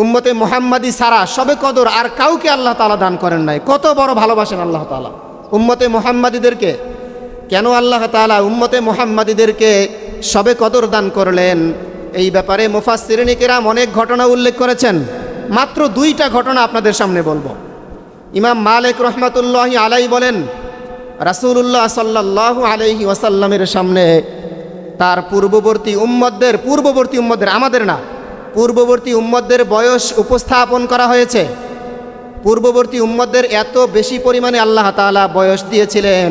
উম্মতে মুহাম্মাদি ছাড়া সবে কদর আর কাউকে আল্লাহ তাআলা দান করেন নাই। কত বড় ভালোবাসেন আল্লাহ তাআলা উম্মতে মুহাম্মাদিদেরকে। কেন আল্লাহ তাআলা উম্মতে মুহাম্মাদিদেরকে সবে কদর দান করলেন, এই ব্যাপারে মুফাসসিরিনে কেরাম অনেক ঘটনা উল্লেখ করেছেন। মাত্র 2টা ঘটনা আপনাদের সামনে বলবো। ইমাম মালিক রহমাতুল্লাহি আলাইহি বলেন, রাসূলুল্লাহ সাল্লাল্লাহু আলাইহি ওয়াসাল্লামের সামনে তার পূর্ববর্তী উম্মতদের, আমাদের না, পূর্ববর্তী উম্মতদের বয়স উপস্থাপন করা হয়েছে। পূর্ববর্তী উম্মতদের এত বেশি পরিমাণে আল্লাহ তাআলা বয়স দিয়েছিলেন,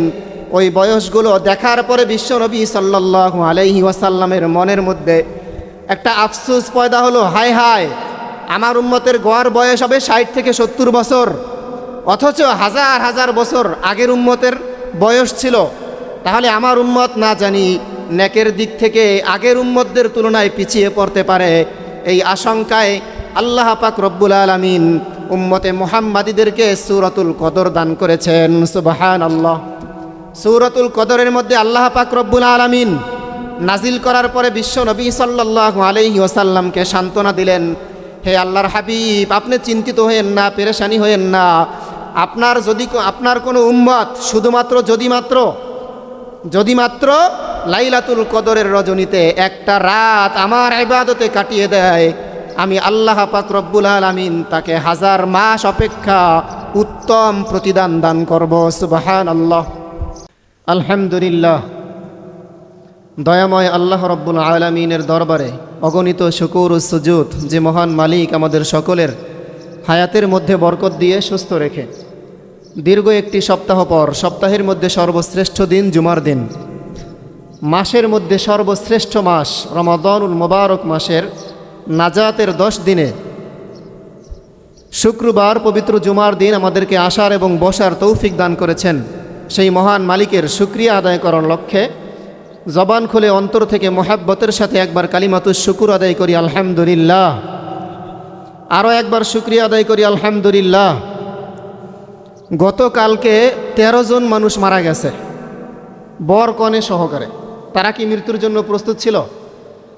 ওই বয়সগুলো দেখার পরে বিশ্বনবী সাল্লাল্লাহু আলাইহি ওয়াসাল্লামের মনের মধ্যে একটা আফসোস পয়দা হলো, হায় হায়, আমার উম্মতের গড় বয়স হবে 60 থেকে 70 বছর, অথচ হাজার হাজার বছর আগের উম্মতের বয়স ছিল। তাহলে আমার উম্মত না জানি নেকের দিক থেকে আগের উম্মতদের তুলনায় পিছিয়ে পড়তে পারে। এই আশঙ্কায় আল্লাহ পাক রব্বুল আলামিন উম্মতে মুহাম্মাদিদেরকে সূরাতুল কদর দান করেছেন। সুবহানাল্লাহ। সূরাতুল কদরের মধ্যে আল্লাহ পাক রব্বুল আলামিন নাজিল করার পরে বিশ্ব নবী সাল্লাল্লাহু আলাইহি ওয়াসাল্লামকে সান্ত্বনা দিলেন, হে আল্লাহর হাবিব, আপনি চিন্তিত হয়েন না, পেরেশানি হয়েন না। আপনার কোনো উম্মত শুধুমাত্র যদি মাত্র লাইলাতুল কদরের রজনীতে একটা রাত আমার ইবাদতে কাটিয়ে দেয়, আমি আল্লাহ পাক রব্বুল আলামিন তাকে 1000 মাস অপেক্ষা উত্তম প্রতিদান দান করব। সুবহানাল্লাহ। আলহামদুলিল্লাহ। দয়াময় আল্লাহ রব্বুল আলামিনের দরবারে অগণিত শুকর ও সুজুদ, যে মহান মালিক আমাদের সকলের হায়াতের মধ্যে বরকত দিয়ে সুস্থ রেখে দীর্ঘ একটি সপ্তাহ পর সপ্তাহের মধ্যে সর্বশ্রেষ্ঠ দিন জুমার দিন, মাসের মধ্যে সর্বশ্রেষ্ঠ মাস রমাদানুল মুবারক মাসের নাজাতের 10 দিনে শুক্রবার পবিত্র জুমার দিন আমাদেরকে আসার এবং বসার তৌফিক দান করেছেন। সেই মহান মালিকের শুকরিয়া আদায় করার লক্ষ্যে জবান খুলে অন্তর থেকে মোহাব্বতের সাথে একবার কালিমাতুশ শুকুর আদায় করি আলহামদুলিল্লাহ। আরও একবার শুকরিয়া আদায় করি আলহামদুলিল্লাহ। গতকালকে 13 জন মানুষ মারা গেছে বর কনে সহকারে। তারা কি মৃত্যুর জন্য প্রস্তুত ছিল?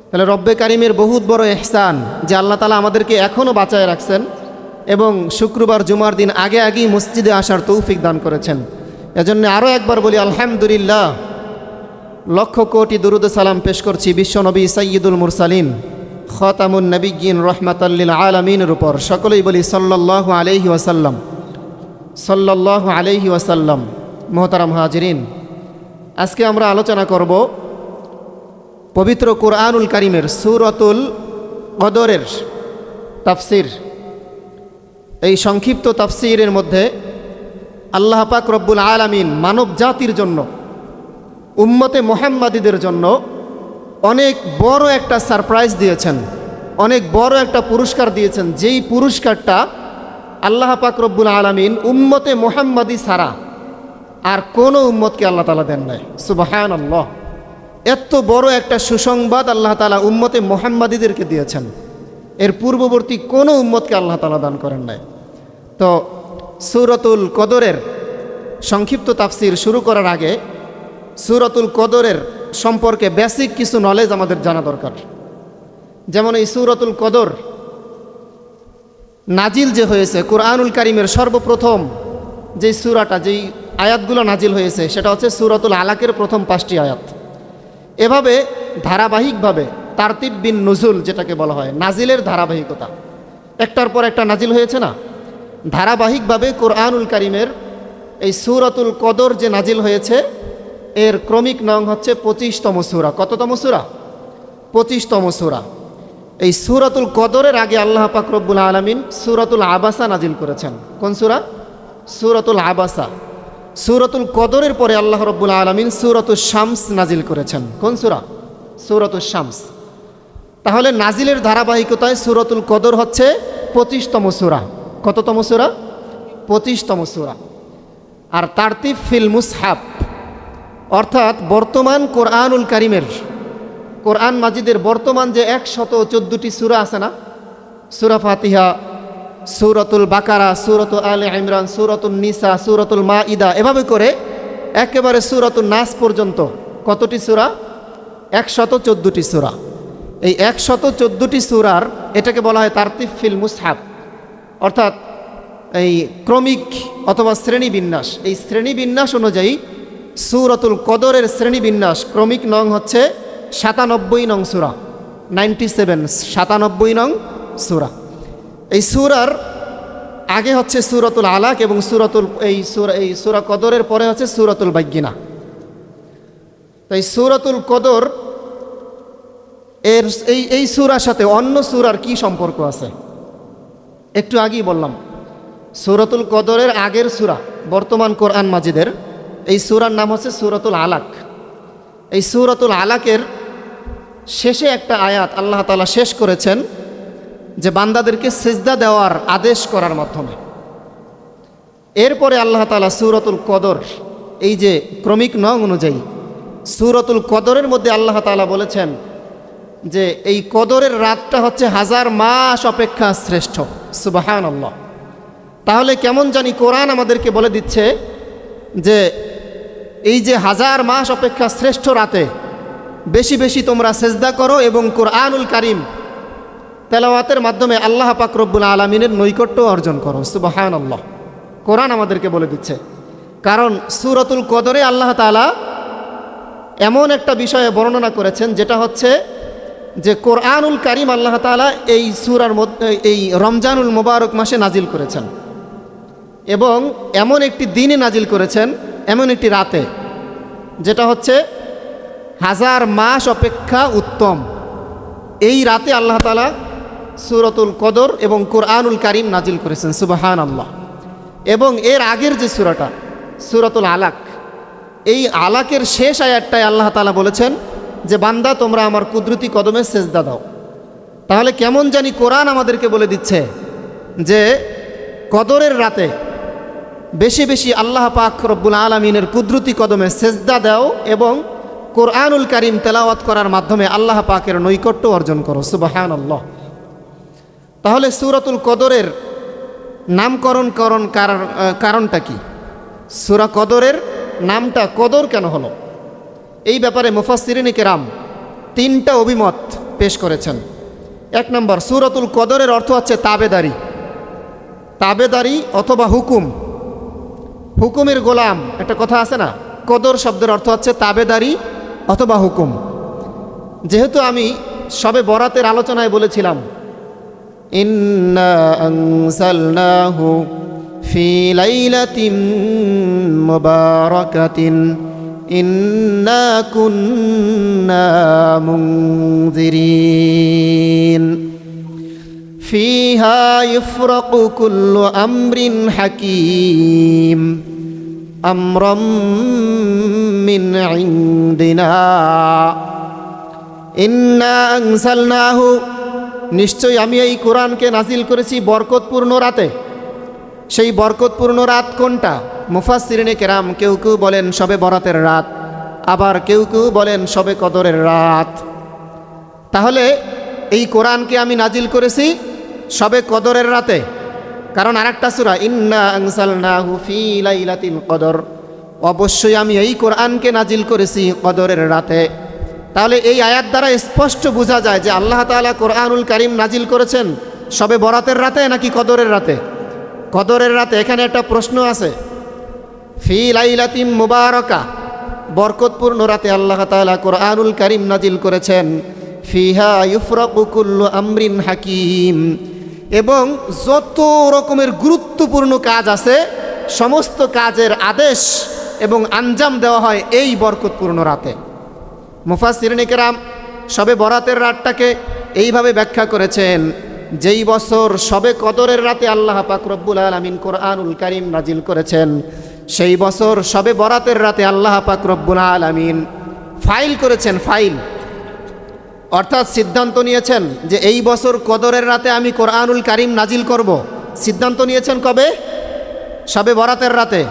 তাহলে রব্বে কারিমের বহুত বড় ইহসান যে আল্লাহ তাআলা আমাদেরকে এখনও বাঁচায় রাখছেন এবং শুক্রবার জুমার দিন আগেই মসজিদে আসার তৌফিক দান করেছেন। এজন্য আরও একবার বলি আলহামদুলিল্লাহ। লক্ষ কোটি দুরুদ সালাম পেশ করছি বিশ্বনবী সাইয়্যিদুল মুরসালিন খাতামুন নবিয়্যিন রাহমাতাল লিল আলামিনের উপর। সকলেই বলি সাল্লাল্লাহু আলাইহি ওয়াসাল্লাম, সাল্লাল্লাহু আলাইহি ওয়াসাল্লাম। মুহতারাম হাজিরিন, আজকে আমরা আলোচনা করব পবিত্র কোরআনুল কারীমের সূরাতুল কদরের তাফসীর। এই সংক্ষিপ্ত তাফসীরের মধ্যে আল্লাহ পাক রব্বুল আলামিন মানব জাতির জন্য, উম্মতে মুহাম্মাদিদের জন্য অনেক বড় একটা সারপ্রাইজ দিয়েছেন, অনেক বড় একটা পুরস্কার দিয়েছেন, যেই পুরস্কারটা আল্লাহ পাক রব্বুল আলামিন উম্মতে মুহাম্মাদি ছাড়া আর কোনো উম্মতকে আল্লাহ তাআলা দেন নাই। সুবহানাল্লাহ। এত বড় একটা সুসংবাদ আল্লাহ তাআলা উম্মতে মুহাম্মাদিদেরকে দিয়েছেন, এর পূর্ববর্তী কোনো উম্মতকে আল্লাহ তাআলা দান করেন নাই। তো সূরাতুল কদরের সংক্ষিপ্ত তাফসীর শুরু করার আগে সূরাতুল কদরের সম্পর্কে বেসিক কিছু নলেজ আমাদের জানা দরকার। যেমন এই সূরাতুল কদর নাজিল যে হয়েছে কোরআনুল কারীমের সর্বপ্রথম যেই সূরাটা, যেই আয়াতগুলো নাজিল হয়েছে সেটা হচ্ছে সূরাতুল আলাকের প্রথম 5টি আয়াত। এভাবে ধারাবাহিকভাবে তারতিব বিন নুজুল যেটাকে বলা হয়, নাজিলের ধারাবাহিকতা, একটার পর একটা নাজিল হয়েছে না, ধারাবাহিকভাবে কোরআনুল কারীমের এই সূরাতুল কদর যে নাজিল হয়েছে এর ক্রমিক নং হচ্ছে 25তম সূরা। কততম সূরা? 25তম সূরা। এই সূরাতুল কদরের আগে আল্লাহ পাক রব্বুল আলামিন সূরাতুল আবাসা নাজিল করেছেন। কোন সূরা? সূরাতুল আবাসা। সূরাতুল কদরের পরে আল্লাহ রব্বুল আলামিন সূরাতুশ শামস নাজিল করেছেন। কোন সূরা? সূরাতুশ শামস। তাহলে নাজিলের ধারাবাহিকতায় সূরাতুল কদর হচ্ছে 25তম সূরা। কততম সূরা? 25তম সূরা। আর তারতিব ফিল মুসহাফ, অর্থাৎ বর্তমান কোরআনুল কারীমের, কোরআন মাজিদের বর্তমান যে 114টি সূরা আছে না, সূরা ফাতিহা, সূরাতুল বাকারা, সূরাতুল আলে ইমরান, সূরাতুল নিসা, সূরাতুল মাইদা, এভাবে করে একেবারে সূরাতুল নাস পর্যন্ত কতটি সূরা? 114টি সূরা। এই 114টি সূরার এটাকে বলা হয় তারতিব ফিল মুসহাব, অর্থাৎ এই ক্রমিক অথবা শ্রেণীবিন্যাস। এই শ্রেণীবিন্যাস অনুযায়ী সূরাতুল কদরের শ্রেণীবিন্যাস ক্রমিক নং হচ্ছে 97 নং সূরা, 97 নং সূরা। এই সূরার আগে হচ্ছে সূরাতুল আলাক এবং এই সূরা কদরের পরে হচ্ছে সূরাতুল বায়্যিনা। তাই সূরাতুল কদর এর এই সূরার সাথে অন্য সূরার কি সম্পর্ক আছে একটু আগেই বললাম। সূরাতুল কদরের আগের সূরা বর্তমান কোরআন মাজিদের এই সূরার নাম হচ্ছে সূরাতুল আলাক। এই সূরাতুল আলাকের শেষে একটা আয়াত আল্লাহ তাআলা শেষ করেছেন যে বান্দাদেরকে সিজদা দেওয়ার আদেশ করার মাধ্যমে। এরপরে আল্লাহ তাআলা সূরাতুল কদর এই যে ক্রমিক নং অনুযায়ী সূরাতুল কদরের মধ্যে আল্লাহ তাআলা বলেছেন যে এই কদরের রাতটা হচ্ছে 1000 মাস অপেক্ষা শ্রেষ্ঠ। সুবহানাল্লাহ। তাহলে কেমন জানি কোরআন আমাদেরকে বলে দিচ্ছে যে এই যে 1000 মাস অপেক্ষা শ্রেষ্ঠ রাতে বেশি বেশি তোমরা সেজদা করো এবং কোরআনুল কারীম তেলাওয়াতের মাধ্যমে আল্লাহ পাক রব্বুল আলামিনের নৈকট্য অর্জন করো। সুবহানাল্লাহ। কোরআন আমাদেরকে বলে দিচ্ছে, কারণ সূরাতুল কদরে আল্লাহ তাআলা এমন একটা বিষয়ে বর্ণনা করেছেন যেটা হচ্ছে যে কোরআনুল কারীম আল্লাহ তাআলা এই সূরার মধ্যে এই রমজানুল মুবারক মাসে নাজিল করেছেন এবং এমন একটি দিনে নাজিল করেছেন, এমন একটি রাতে যেটা হচ্ছে 1000 মাস অপেক্ষা উত্তম। এই রাতে আল্লাহ তাআলা সূরাতুল কদর এবং কোরআনুল কারীম নাজিল করেছেন। সুবহানাল্লাহ। এবং এর আগের যে সূরাটা সূরাতুল আলাক, এই আলাকের শেষ আয়াতটায় আল্লাহ তাআলা বলেছেন যে বান্দা তোমরা আমার কুদরতি কদমে সেজদা দাও। তাহলে কেমন জানি কোরআন আমাদেরকে বলে দিচ্ছে যে কদরের রাতে বেশি বেশি আল্লাহ পাক রব্বুল আলামিনের কুদরতি কদমে সেজদা দাও এবং কোরআনুল কারীম তেলাওয়াত করার মাধ্যমে আল্লাহ পাকের নৈকট্য অর্জন করো। সুবহানাল্লাহ। তাহলে সূরাতুল কদরের নামকরণ কারণটা কি? সূরা কদরের নামটা কদর কেন হলো? এই ব্যাপারে মুফাসসিরিনে কেরাম 3টা অভিমত পেশ করেছেন। 1 নম্বর, সূরাতুল কদরের অর্থ হচ্ছে তাবেদারি, তাবেদারি অথবা হুকুম, হুকুমের গোলাম। একটা কথা আছে না, কদর শব্দের অর্থ হচ্ছে তাবেদারি অথবা হুকুম। যেহেতু আমি সবে বরাতের আলোচনায় বলেছিলাম ইন্না আনজালনাহু ফি লাইলাতিন মুবারাকাতিন ইন্না কুন্না মুনজিরিন ফিহা ইফরাকু কুল্লু আমরিন হাকীম আমরাম মিন ইনদিনা ইন্না আনজালনাহু, নিশ্চয়ই আমি এই কোরআনকে নাজিল করেছি বরকতপূর্ণ রাতে। সেই বরকতপূর্ণ রাত কোনটা? মুফাসসিরিনে কেরাম কেউ কেউ বলেন শবে বরাতের রাত, আবার কেউ কেউ বলেন শবে কদরের রাত। তাহলে এই কোরআনকে আমি নাজিল করেছি শবে কদরের রাতে, কারণ আরেকটা সূরা ইন্না আনজালনাহু ফি লাইলাতিল কদর, অবশ্যই আমি এই কোরআনকে নাজিল করেছি কদরের রাতে। তাহলে এই আয়াত দ্বারা স্পষ্ট বোঝা যায় যে আল্লাহ তাআলা কোরআনুল কারীম নাজিল করেছেন শবে বরাতের রাতে নাকি কদরের রাতে? কদরের রাতে। এখানে একটা প্রশ্ন আছে, ফি লাইলাতিন মুবারাকা, বরকতপূর্ণ রাতে আল্লাহ তাআলা কোরআনুল কারীম নাজিল করেছেন, ফিহা ইফরাকু কুল্লু আমরিন হাকীম, এবং যত রকমের গুরুত্বপূর্ণ কাজ আছে সমস্ত কাজের আদেশ এবং আঞ্জাম দেওয়া হয় এই বরকতপূর্ণ রাতে। মুফাসসিরিনে কেরাম শবে বরাতের রাতটাকে এইভাবে ব্যাখ্যা করেছেন, যেই বছর শবে কদরের রাতে আল্লাহ পাক রব্বুল আলামিন কোরআনুল কারীম নাজিল করেছেন, সেই বছর শবে বরাতের রাতে আল্লাহ পাক রব্বুল আলামিন ফাইল করেছেন, ফাইল অর্থাৎ সিদ্ধান্ত নিয়েছেন যে এই বছর কদরের রাতে আমি কোরআনুল কারীম নাজিল করব। সিদ্ধান্ত নিয়েছেন কবে? শবে বরাতের রাতে,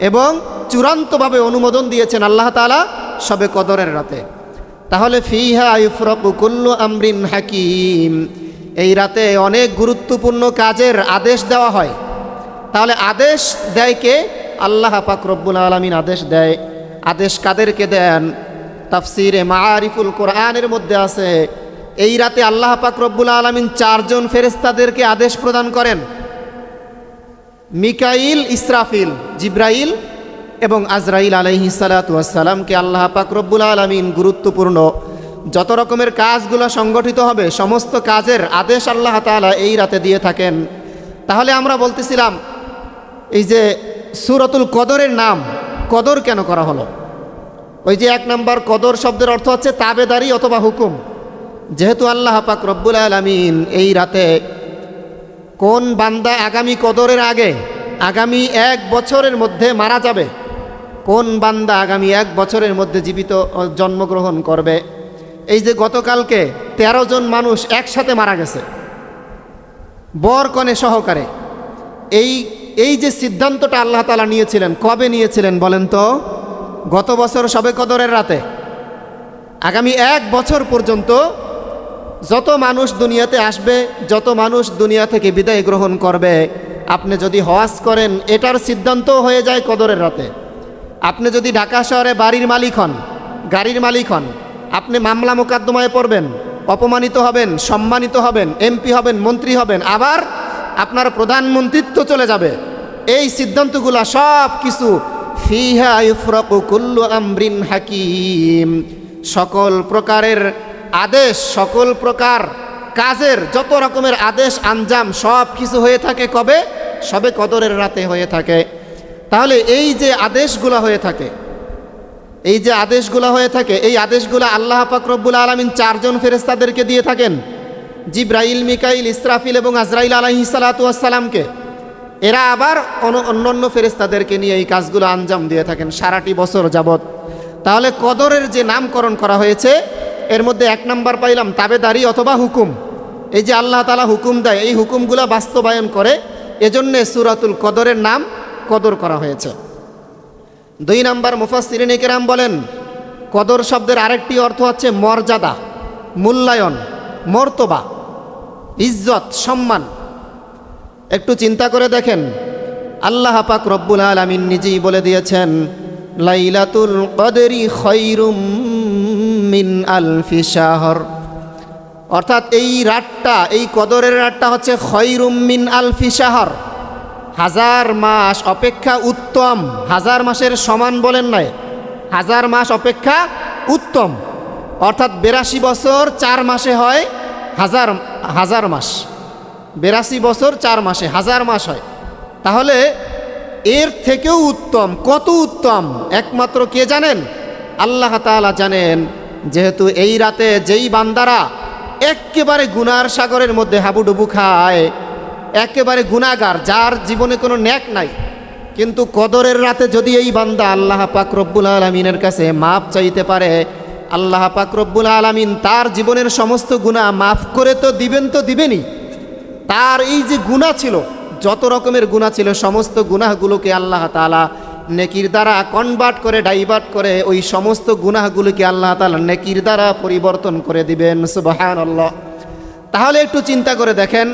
এবং চূড়ান্তভাবে অনুমোদন দিয়েছেন আল্লাহ তাআলা শবে কদরের রাতে। তাহলে ফিহা ইফরাকু কুল্লু আমরিন হাকীম, এই রাতে অনেক গুরুত্বপূর্ণ কাজের আদেশ দেওয়া হয়। তাহলে আদেশ দেয় কে? আল্লাহ পাক রব্বুল আলামিন আদেশ দেয়। আদেশ কাদেরকে দেন? তাফসিরে মাআরিফুল কোরআনের মধ্যে আছে এই রাতে আল্লাহ পাক রব্বুল আলামিন 4 জন ফেরেশতাদেরকে আদেশ প্রদান করেন। মিকাইল, ইসরাফিল, জিব্রাইল এবং আজরাইল আলাইহিস সালাতু ওয়াস সালামকে আল্লাহ পাক রব্বুল আলামিন গুরুত্বপূর্ণ যত রকমের কাজগুলো সংগঠিত হবে সমস্ত কাজের আদেশ আল্লাহ তাআলা এই রাতে দিয়ে থাকেন। তাহলে আমরা বলতেছিলাম এই যে সূরাতুল কদরের নাম কদর কেন করা হলো? ওই যে 1 নম্বর কদর শব্দের অর্থ হচ্ছে তাবেদারি অথবা হুকুম। যেহেতু আল্লাহ পাক রব্বুল আলামিন এই রাতে কোন বান্দা আগামী কদরের আগে আগামী 1 বছরের মধ্যে মারা যাবে, কোন বান্দা আগামী 1 বছরের মধ্যে জীবিত জন্মগ্রহণ করবে, এই যে গতকালকে 13 জন মানুষ একসাথে মারা গেছে বর কনে সহকারে, এই যে সিদ্ধান্তটা আল্লাহ তাআলা নিয়েছিলেন, কবে নিয়েছিলেন বলেন তো? গত বছর শবে কদরের রাতে। আগামী 1 বছর পর্যন্ত যত মানুষ দুনিয়াতে আসবে, যত মানুষ দুনিয়া থেকে বিদায় গ্রহণ করবে, আপনি যদি হজ করেন এটার সিদ্ধান্ত হয়ে যায় কদরের রাতে। আপনি যদি ঢাকা শহরে বাড়ির মালিক হন, গাড়ির মালিক হন, আপনি মামলা মোকদ্দমায় পড়বেন, অপমানিত হবেন, সম্মানিত হবেন, এমপি হবেন, মন্ত্রী হবেন, আবার আপনার প্রধানমন্ত্রিত্ব চলে যাবে। এই সিদ্ধান্তগুলো সব কিছু ফিহা ইউফরাকু কুল্লু আমরিন হাকিম, সকল প্রকারের আদেশ, সকল প্রকার কাজের যত রকমের আদেশ আঞ্জাম সব কিছু হয়ে থাকে কবে? শবে কদরের রাতে হয়ে থাকে। তাহলে এই যে আদেশগুলো হয়ে থাকে, এই যে আদেশগুলো হয়ে থাকে, এই আদেশগুলো আল্লাহ পাক রব্বুল আলামিন 4 জন ফেরেশতাদেরকে দিয়ে থাকেন, জিব্রাইল, মিকাইল, ইসরাফিল এবং আজরাইল আলাইহিস সালাতু ওয়াস সালামকে। এরা আবার অন্যান্য ফেরেশতাদেরকে নিয়ে এই কাজগুলো আঞ্জাম দিয়ে থাকেন সারাটি বছর যাবত। তাহলে কদরের যে নামকরণ করা হয়েছে এর মধ্যে 1 নম্বর পাইলাম তাবেদারি অথবা হুকুম। এই যে আল্লাহ তাআলা হুকুম দেয়, এই হুকুমগুলো বাস্তবায়ন করে, এজন্যে সূরাতুল কদরের নাম কদর করা হয়েছে। 2 নম্বর মুফাসসিরিনে কেরাম বলেন কদর শব্দের আরেকটি অর্থ হচ্ছে মর্যাদা, মূল্যায়ন, মর্তবা, ইজ্জত, সম্মান। একটু চিন্তা করে দেখেন, আল্লাহ পাক রব্বুল আলামিন নিজেই বলে দিয়েছেন লাইলাতুল কদরি খায়রুম মিন আলফি শাহর, অর্থাৎ এই রাতটা, এই কদরের রাতটা হচ্ছে খায়রুম মিন আলফি শাহর, 1000 মাস অপেক্ষা উত্তম। 1000 মাসের সমান বলেন নাই, 1000 মাস অপেক্ষা উত্তম। অর্থাৎ 82 বছর 4 মাসে হয় 1000 মাস, 82 বছর 4 মাসে 1000 মাস হয়। তাহলে এর থেকেও উত্তম, কত উত্তম একমাত্র কে জানেন? আল্লাহ তাআলা জানেন। যেহেতু এই রাতে যেই বান্দারা একেবারে গুনার সাগরের মধ্যে হাবুডুবু খায়, একেবারে গুনাহগার, যার জীবনে কোনো ন্যাক নাই, কিন্তু কদরের রাতে যদি এই বান্দা আল্লাহ পাক রব্বুল আলামিনের কাছে মাপ চাইতে পারে, আল্লাহ পাক রব্বুল আলামিন তার জীবনের সমস্ত গুনাহ মাফ করে তো দিবেনই। তার এই যে গুনাহ ছিল, যত রকমের গুনাহ ছিল, সমস্ত গুনাহগুলোকে আল্লাহ তাআলা নেকির দ্বারা কনভার্ট করে, ডাইভার্ট করে, ওই সমস্ত গুনাহগুলোকে আল্লাহ তাআলা নেকির দ্বারা পরিবর্তন করে দিবেন। সুবহানাল্লাহ। তাহলে একটু চিন্তা করে দেখেন,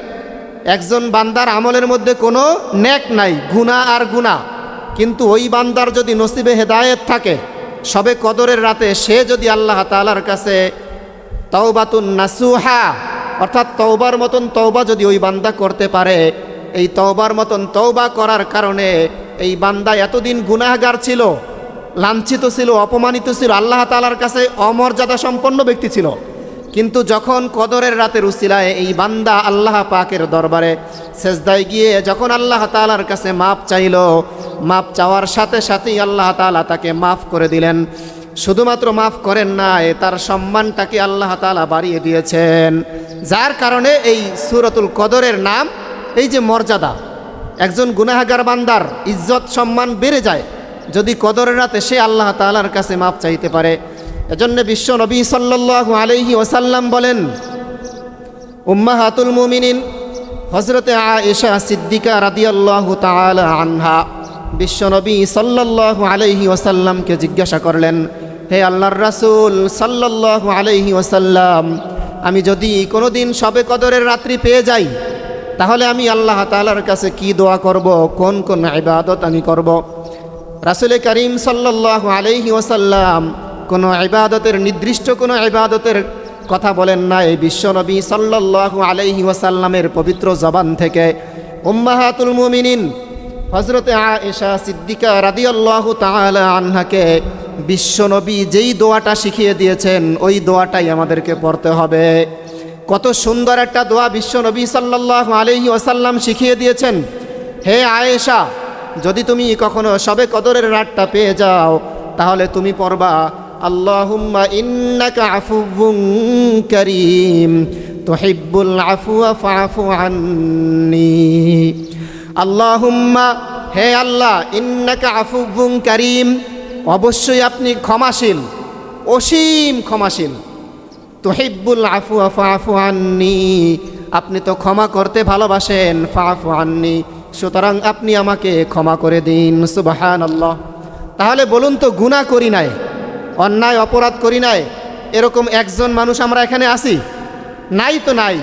একজন বান্দার আমলের মধ্যে কোনো নেক নাই, গুনাহ আর গুনাহ, কিন্তু ওই বান্দার যদি নসিবে হেদায়েত থাকে, শবে কদরের রাতে সে যদি আল্লাহ তাআলার কাছে তাওবাতুন নাসুহা, অর্থাৎ তওবার মতন তওবা যদি ওই বান্দা করতে পারে, এই তওবার মতন তওবা করার কারণে এই বান্দা এতদিন গুনাহগার ছিল, লাঞ্ছিত ছিল, অপমানিত ছিল, আল্লাহ তাআলার কাছে অমর্যাদা সম্পন্ন ব্যক্তি ছিল, কিন্তু যখন কদরের রাতের উসিলায় এই বান্দা আল্লাহ পাকের দরবারে সেজদায় গিয়ে যখন আল্লাহ তাআলার কাছে মাপ চাইল, মাপ চাওয়ার সাথে সাথেই আল্লাহ তাআলা তাকে মাফ করে দিলেন। শুধুমাত্র মাফ করেন না, তার সম্মানটাকে আল্লাহ তাআলা বাড়িয়ে দিয়েছেন, যার কারণে এই সূরাতুল কদরের নাম, এই যে মর্যাদা, একজন গুনাহগার বান্দার ইজ্জত সম্মান বেড়ে যায় যদি কদরের রাতে সে আল্লাহ তাআলার কাছে মাপ চাইতে পারে। এজন্য বিশ্ব নবী সাল্লাল্লাহু আলাইহি ওয়াসাল্লাম বলেন, উম্মাহাতুল মুমিনিন হযরতে আয়েশা সিদ্দিকা রাদিয়াল্লাহু তাআলা আনহা বিশ্ব নবী সাল্লাল্লাহু আলাইহি ওয়াসাল্লামকে জিজ্ঞাসা করলেন, হে আল্লাহর রাসূল সাল্লাল্লাহু আলাইহি ওয়াসাল্লাম, আমি যদি কোনোদিন শবে কদরের রাত্রি পেয়ে যাই, তাহলে আমি আল্লাহ তাআলার কাছে কি দোয়া করব, কোন কোন ইবাদত আমি করব? রাসূল করিম সাল্লাল্লাহু আলাইহি ওয়াসাল্লাম কোনো ইবাদতের, নির্দিষ্ট কোনো ইবাদতের কথা বলেন নাই বিশ্বনবী সাল্লাল্লাহু আলাইহি ওয়াসাল্লামের পবিত্র জবান থেকে। উম্মাহাতুল মুমিনিন হযরতে আয়েশা সিদ্দিকা রাদিয়াল্লাহু তাআলা আনহাকে বিশ্বনবী যেই দোয়াটা শিখিয়ে দিয়েছেন ওই দোয়াটাই আমাদেরকে পড়তে হবে। কত সুন্দর একটা দোয়া বিশ্বনবী সাল্লাল্লাহু আলাইহি ওয়াসাল্লাম শিখিয়ে দিয়েছেন। হে আয়েশা, যদি তুমি কখনো শবে কদরের রাতটা পেয়ে যাও তাহলে তুমি পড়বা আল্লাহুম্মা ইন্নাকা আফুউন কারীম তুহিব্বুল আফওয়া ফাআফু আন্নী। আল্লাহুম্মা, হে আল্লাহ, ইন্নাকা আফুউন কারীম, অবশ্যই আপনি ক্ষমাশীল, অসীম ক্ষমাশীল। তুহিব্বুল আফওয়া ফাআফু আন্নী, আপনি তো ক্ষমা করতে ভালোবাসেন। ফাআফু আন্নী, সুতরাং আপনি আমাকে ক্ষমা করে দিন। সুবহানাল্লাহ। তাহলে বলুন তো, গুনাহ করি নাই, অন্যায় অপরাধ করি নাই, এরকম একজন মানুষ আমরা এখানে আছি? নাই তো নাই।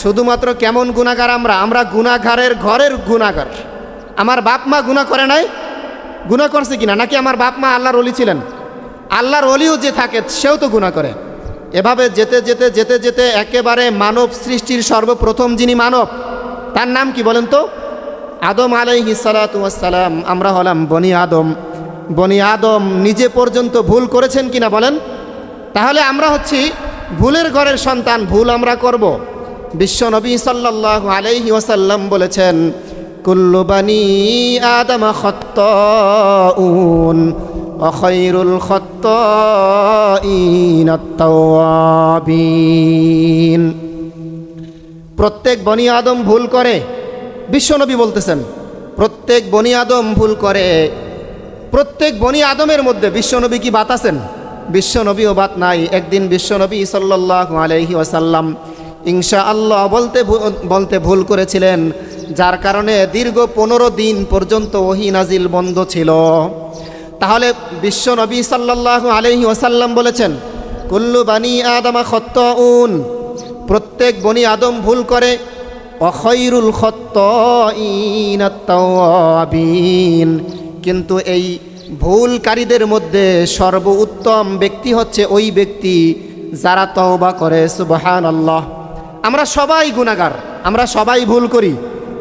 শুধুমাত্র কেমন গুনাহগার আমরা গুনাহগারের ঘরের গুনাহগার। আমার বাপ মা গুনাহ করে নাই? গুনাহ করছে কিনা? নাকি আমার বাপ মা আল্লাহর ওলি ছিলেন? আল্লাহর ওলিও যে থাকে সেও তো গুনাহ করে। এভাবে যেতে যেতে যেতে যেতে একেবারে মানব সৃষ্টির সর্বপ্রথম যিনি মানব, তার নাম কি বলেন তো? আদম আলাইহিস সালাতু ওয়াস সালাম। আমরা হলাম বনি আদম। বনি আদম নিজে পর্যন্ত ভুল করেছেন কিনা বলেন? তাহলে আমরা হচ্ছি ভুলের ঘরের সন্তান, ভুল আমরা করব। বিশ্বনবী সাল্লাল্লাহু আলাইহি ওয়াসাল্লাম বলেছেন, কুল্লু বানি আদম খাত্তাউন ওয়া খায়রুল খাত্তাইন আত-তাওয়াবিন। প্রত্যেক বনি আদম ভুল করে। বিশ্বনবী বলতেছেন প্রত্যেক বনি আদম ভুল করে। প্রত্যেক বনি আদমের মধ্যে বিশ্বনবী কি বাত আছেন? বিশ্বনবীও বাত নাই। একদিন বিশ্বনবী সাল্লাল্লাহু আলাইহি ওয়াসাল্লাম ইনশাআল্লাহ বলতে ভুল করেছিলেন, যার কারণে দীর্ঘ 15 দিন পর্যন্ত ওহী নাজিল বন্ধ ছিল। তাহলে বিশ্বনবী সাল্লাল্লাহু আলাইহি ওয়াসাল্লাম বলেছেন, কুল্লু বানি আদম খাত্তাউন, প্রত্যেক বনি আদম ভুল করে। ওয়া খায়রুল খাত্তাইন আত-তাওয়াবিন, কিন্তু এই ভুলকারীদের মধ্যে সর্বোত্তম ব্যক্তি হচ্ছে ওই ব্যক্তি যারা তওবা করে। সুবহানাল্লাহ। আমরা সবাই গুনাহগার, আমরা সবাই ভুল করি,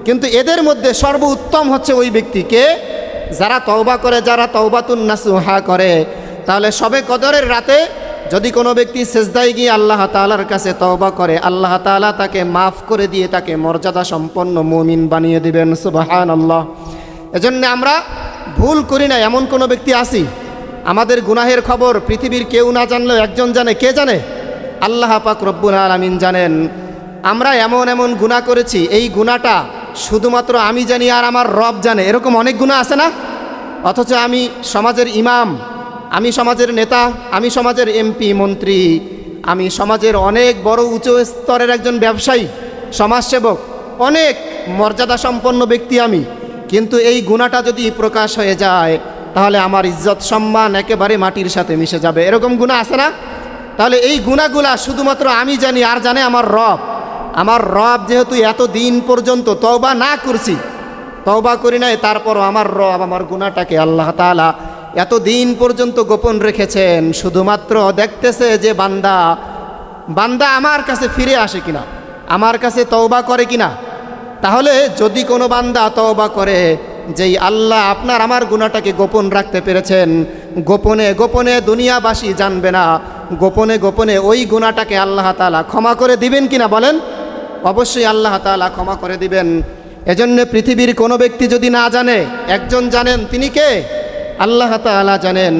কিন্তু এদের মধ্যে সর্বোত্তম হচ্ছে ওই ব্যক্তিকে যারা তওবা করে, যারা তওবাতুন নাসুহা করে। তাহলে শবে কদরের রাতে যদি কোনো ব্যক্তি সেজদায় গিয়ে আল্লাহ তাআলার কাছে তওবা করে, আল্লাহ তাআলা তাকে মাফ করে দিয়ে তাকে মর্যাদা সম্পন্ন মুমিন বানিয়ে দিবেন। সুবহানাল্লাহ। এজন্য আমরা ভুল করি না এমন কোনো ব্যক্তি আছি? আমাদের গুনাহের খবর পৃথিবীর কেউ না জানলেও একজন জানে। কে জানে? আল্লাহ পাক রব্বুল আলামিন জানেন। আমরা এমন এমন গুনাহ করেছি, এই গুনাহটা শুধুমাত্র আমি জানি আর আমার রব জানে। এরকম অনেক গুনাহ আছে না? অথচ আমি সমাজের ইমাম, আমি সমাজের নেতা, আমি সমাজের এমপি মন্ত্রী, আমি সমাজের অনেক বড় উঁচু স্তরের একজন ব্যবসায়ী, সমাজসেবক, অনেক মর্যাদা সম্পন্ন ব্যক্তি আমি। কিন্তু এই গুনাহটা যদি প্রকাশ হয়ে যায় তাহলে আমার ইজ্জত সম্মান একেবারে মাটির সাথে মিশে যাবে। এরকম গুনাহ আছে না? তাহলে এই গুনাহগুলা শুধুমাত্র আমি জানি আর জানে আমার রব। আমার রব যেহেতু এত দিন পর্যন্ত তওবা না করছি, তওবা করি নাই, তারপরও আমার রব আমার গুনাহটাকে আল্লাহ তাআলা এত দিন পর্যন্ত গোপন রেখেছেন। শুধুমাত্র দেখতেছে যে বান্দা আমার কাছে ফিরে আসে কিনা, আমার কাছে তওবা করে কিনা। তাহলে যদি কোনো বান্দা তওবা করে, যেই আল্লাহ আপনার আমার গুনাহটাকে গোপন রাখতে পেরেছেন, গোপনে গোপনে দুনিয়াবাসী জানবে না, গোপনে গোপনে ওই গুনাহটাকে আল্লাহ তাআলা ক্ষমা করে দিবেন কিনা বলেন? অবশ্যই আল্লাহ তাআলা ক্ষমা করে দিবেন। এজন্য পৃথিবীর কোনো ব্যক্তি যদি না জানে, একজন জানেন, তিনি কে? আল্লাহ তাআলা জানেন।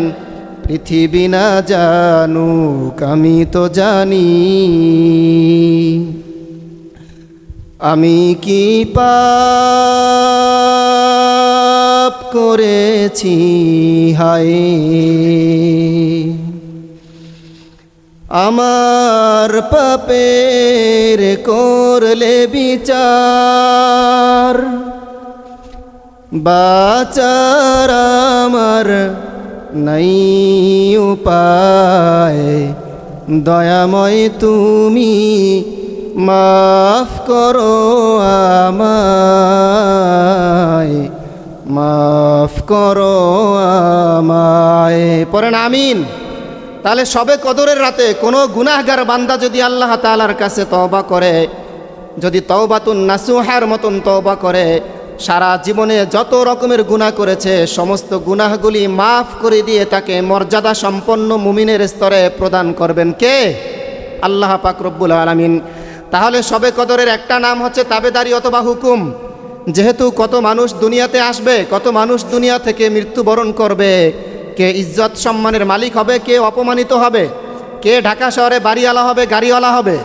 পৃথিবী না জানুক আমি তো জানি, আমি কি পাপ করেছি হায়, আমার পাপের করলে বিচার, বাঁচার আমার নাই উপায়, দয়াময় তুমি মাফ করো আমায়, মাফ করো আমায়। পড়েন আমিন। তাহলে সবে কদরের রাতে কোনো গুনাহগার বান্দা যদি আল্লাহ তাআলার কাছে তওবা করে, যদি তওবাতুন নাসুহার মতন তওবা করে, সারা জীবনে যত রকমের গুনাহ করেছে সমস্ত গুনাহগুলি মাফ করে দিয়ে তাকে মর্যাদা সম্পন্ন মুমিনের স্তরে প্রদান করবেন কে? আল্লাহ পাক রব্বুল আলামিন। তাহলে সবে কদরের একটা নাম হচ্ছে তাবেদারি অথবা হুকুম। যেহেতু কত মানুষ দুনিয়াতে আসবে, কত মানুষ দুনিয়া থেকে মৃত্যুবরণ করবে, কে ইজ্জত সম্মানের মালিক হবে, কে অপমানিত হবে, কে ঢাকা শহরে বাড়িওয়ালা হবে, গাড়িওয়ালা হবে,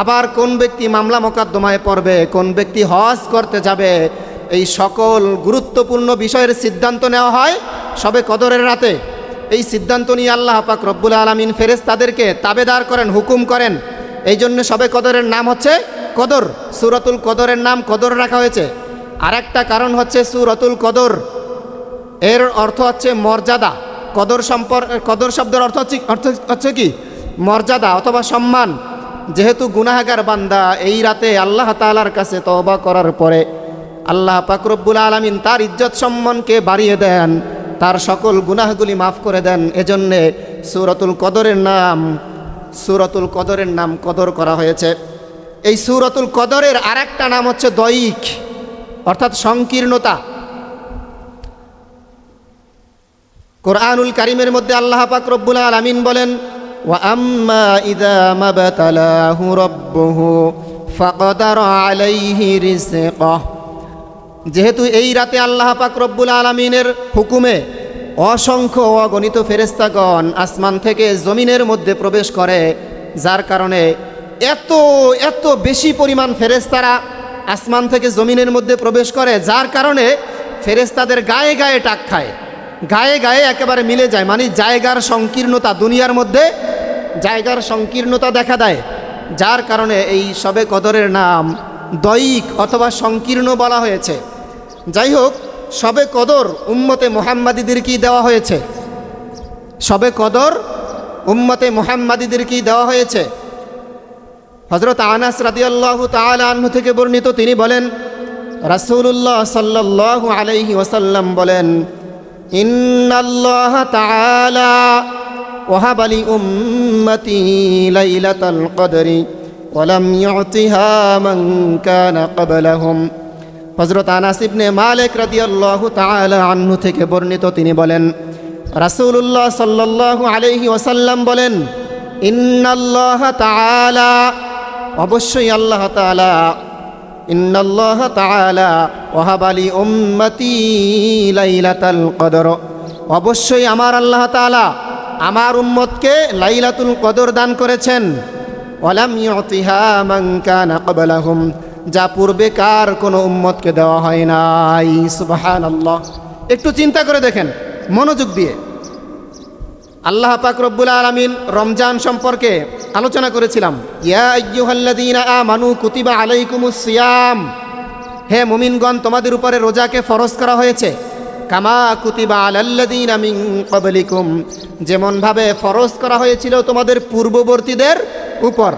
আবার কোন ব্যক্তি মামলা মোকদ্দমায় পড়বে, কোন ব্যক্তি হজ করতে যাবে, এই সকল গুরুত্বপূর্ণ বিষয়ের সিদ্ধান্ত নেওয়া হয় সবে কদরের রাতে। এই সিদ্ধান্ত নিয়ে আল্লাহ পাক রব্বুল আলামিন ফেরেশতাদেরকে তাবেদার করেন, হুকুম করেন। এই জন্য সবে কদরের নাম হচ্ছে কদর। সূরাতুল কদরের নাম কদর রাখা হয়েছে। আরেকটা কারণ হচ্ছে সূরাতুল কদর, এর অর্থ হচ্ছে মর্যাদা। কদর শব্দের অর্থ হচ্ছে কি? মর্যাদা অথবা সম্মান। যেহেতু গুনাহগার বান্দা এই রাতে আল্লাহ তাআলার কাছে তওবা করার পরে আল্লাহ পাক রব্বুল আলামিন তার ইজ্জত সম্মানকে বাড়িয়ে দেন, তার সকল গুনাহগুলি মাফ করে দেন। এজন্যে সূরাতুল কদরের নাম কদর করা হয়েছে। এই সূরাতুল কদরের আরেকটা নাম হচ্ছে দয়িক, অর্থাৎ সংকীর্ণতা। কোরআনুল কারীমের মধ্যে আল্লাহ পাক রব্বুল আলামিন বলেন, ওয়া আম্মা ইযা মাবতালাহু রাব্বুহু ফাকদারা আলাইহি রিজকাহ। যেহেতু এই রাতে আল্লাহ পাক রব্বুল আলামিনের হুকুমে অসংখ্য অগণিত ফেরেশতাগণ আসমান থেকে জমিনের মধ্যে প্রবেশ করে, যার কারণে এত বেশি পরিমাণ ফেরেশতারা আসমান থেকে জমিনের মধ্যে প্রবেশ করে, যার কারণে ফেরেশতাদের গায়ে গায়ে টাক খায়, গায়ে গায়ে একেবারে মিলে যায়। মানে জায়গার সংকীর্ণতা, দুনিয়ার মধ্যে জায়গার সংকীর্ণতা দেখা দেয়, যার কারণে এই সবে কদরের নাম দয়িক অথবা সংকীর্ণ বলা হয়েছে। যাই হোক, সবে কদর উম্মতে মুহাম্মাদীদেরকেই দেওয়া হয়েছে। সবে কদর উম্মতে মুহাম্মাদীদেরকেই দেওয়া হয়েছে। হযরত আনাস রাদিয়াল্লাহু তাআলা আনহু থেকে বর্ণিত, তিনি বলেন, রাসূলুল্লাহ সাল্লাল্লাহু আলাইহি ওয়াসাল্লাম বলেন, ইন্নাল্লাহ তাআলা ওয়াহাবা লি উম্মতি লাইলাতাল কদরি ওয়া লাম ইউতিহা মান কানা ক্বাবলাহুম। হযরত আনাস ইবনে মালিক রাদিয়াল্লাহু তাআলা আনহু থেকে বর্ণিত, তিনি বলেন, রাসূলুল্লাহ সাল্লাল্লাহু আলাইহি ওয়াসাল্লাম বলেন, ইন্নাল্লাহ তাআলা, অবশ্যই আল্লাহ তাআলা, ইন্নাল্লাহ তাআলা ওয়াহাবা লি উম্মতি লাইলাতাল কদর, অবশ্যই আমার আল্লাহ তাআলা আমার উম্মতকে লাইলাতুল কদর দান করেছেন। ওয়া লাম ইউতিহা মান কানা ক্বাবলাহুম, যা পূর্বেকার কোনো উম্মতকে দেওয়া হয় নাই। সুবহানাল্লাহ। একটু চিন্তা করে দেখেন মনোযোগ দিয়ে। আল্লাহ পাক রব্বুল আলামিন রমজান সম্পর্কে আলোচনা করেছিলাম। ইয়া আইয়ুহাল্লাযীনা আমানু কুতিবা আলাইকুমুস সিয়াম, হে মুমিনগণ, তোমাদের উপরে রোজাকে ফরজ করা হয়েছে। কামা কুতিবা আলাল্লাযীনা মিন ক্বাবলিকুম, যেমনভাবে ফরজ করা হয়েছিল তোমাদের পূর্ববর্তীদের উপর।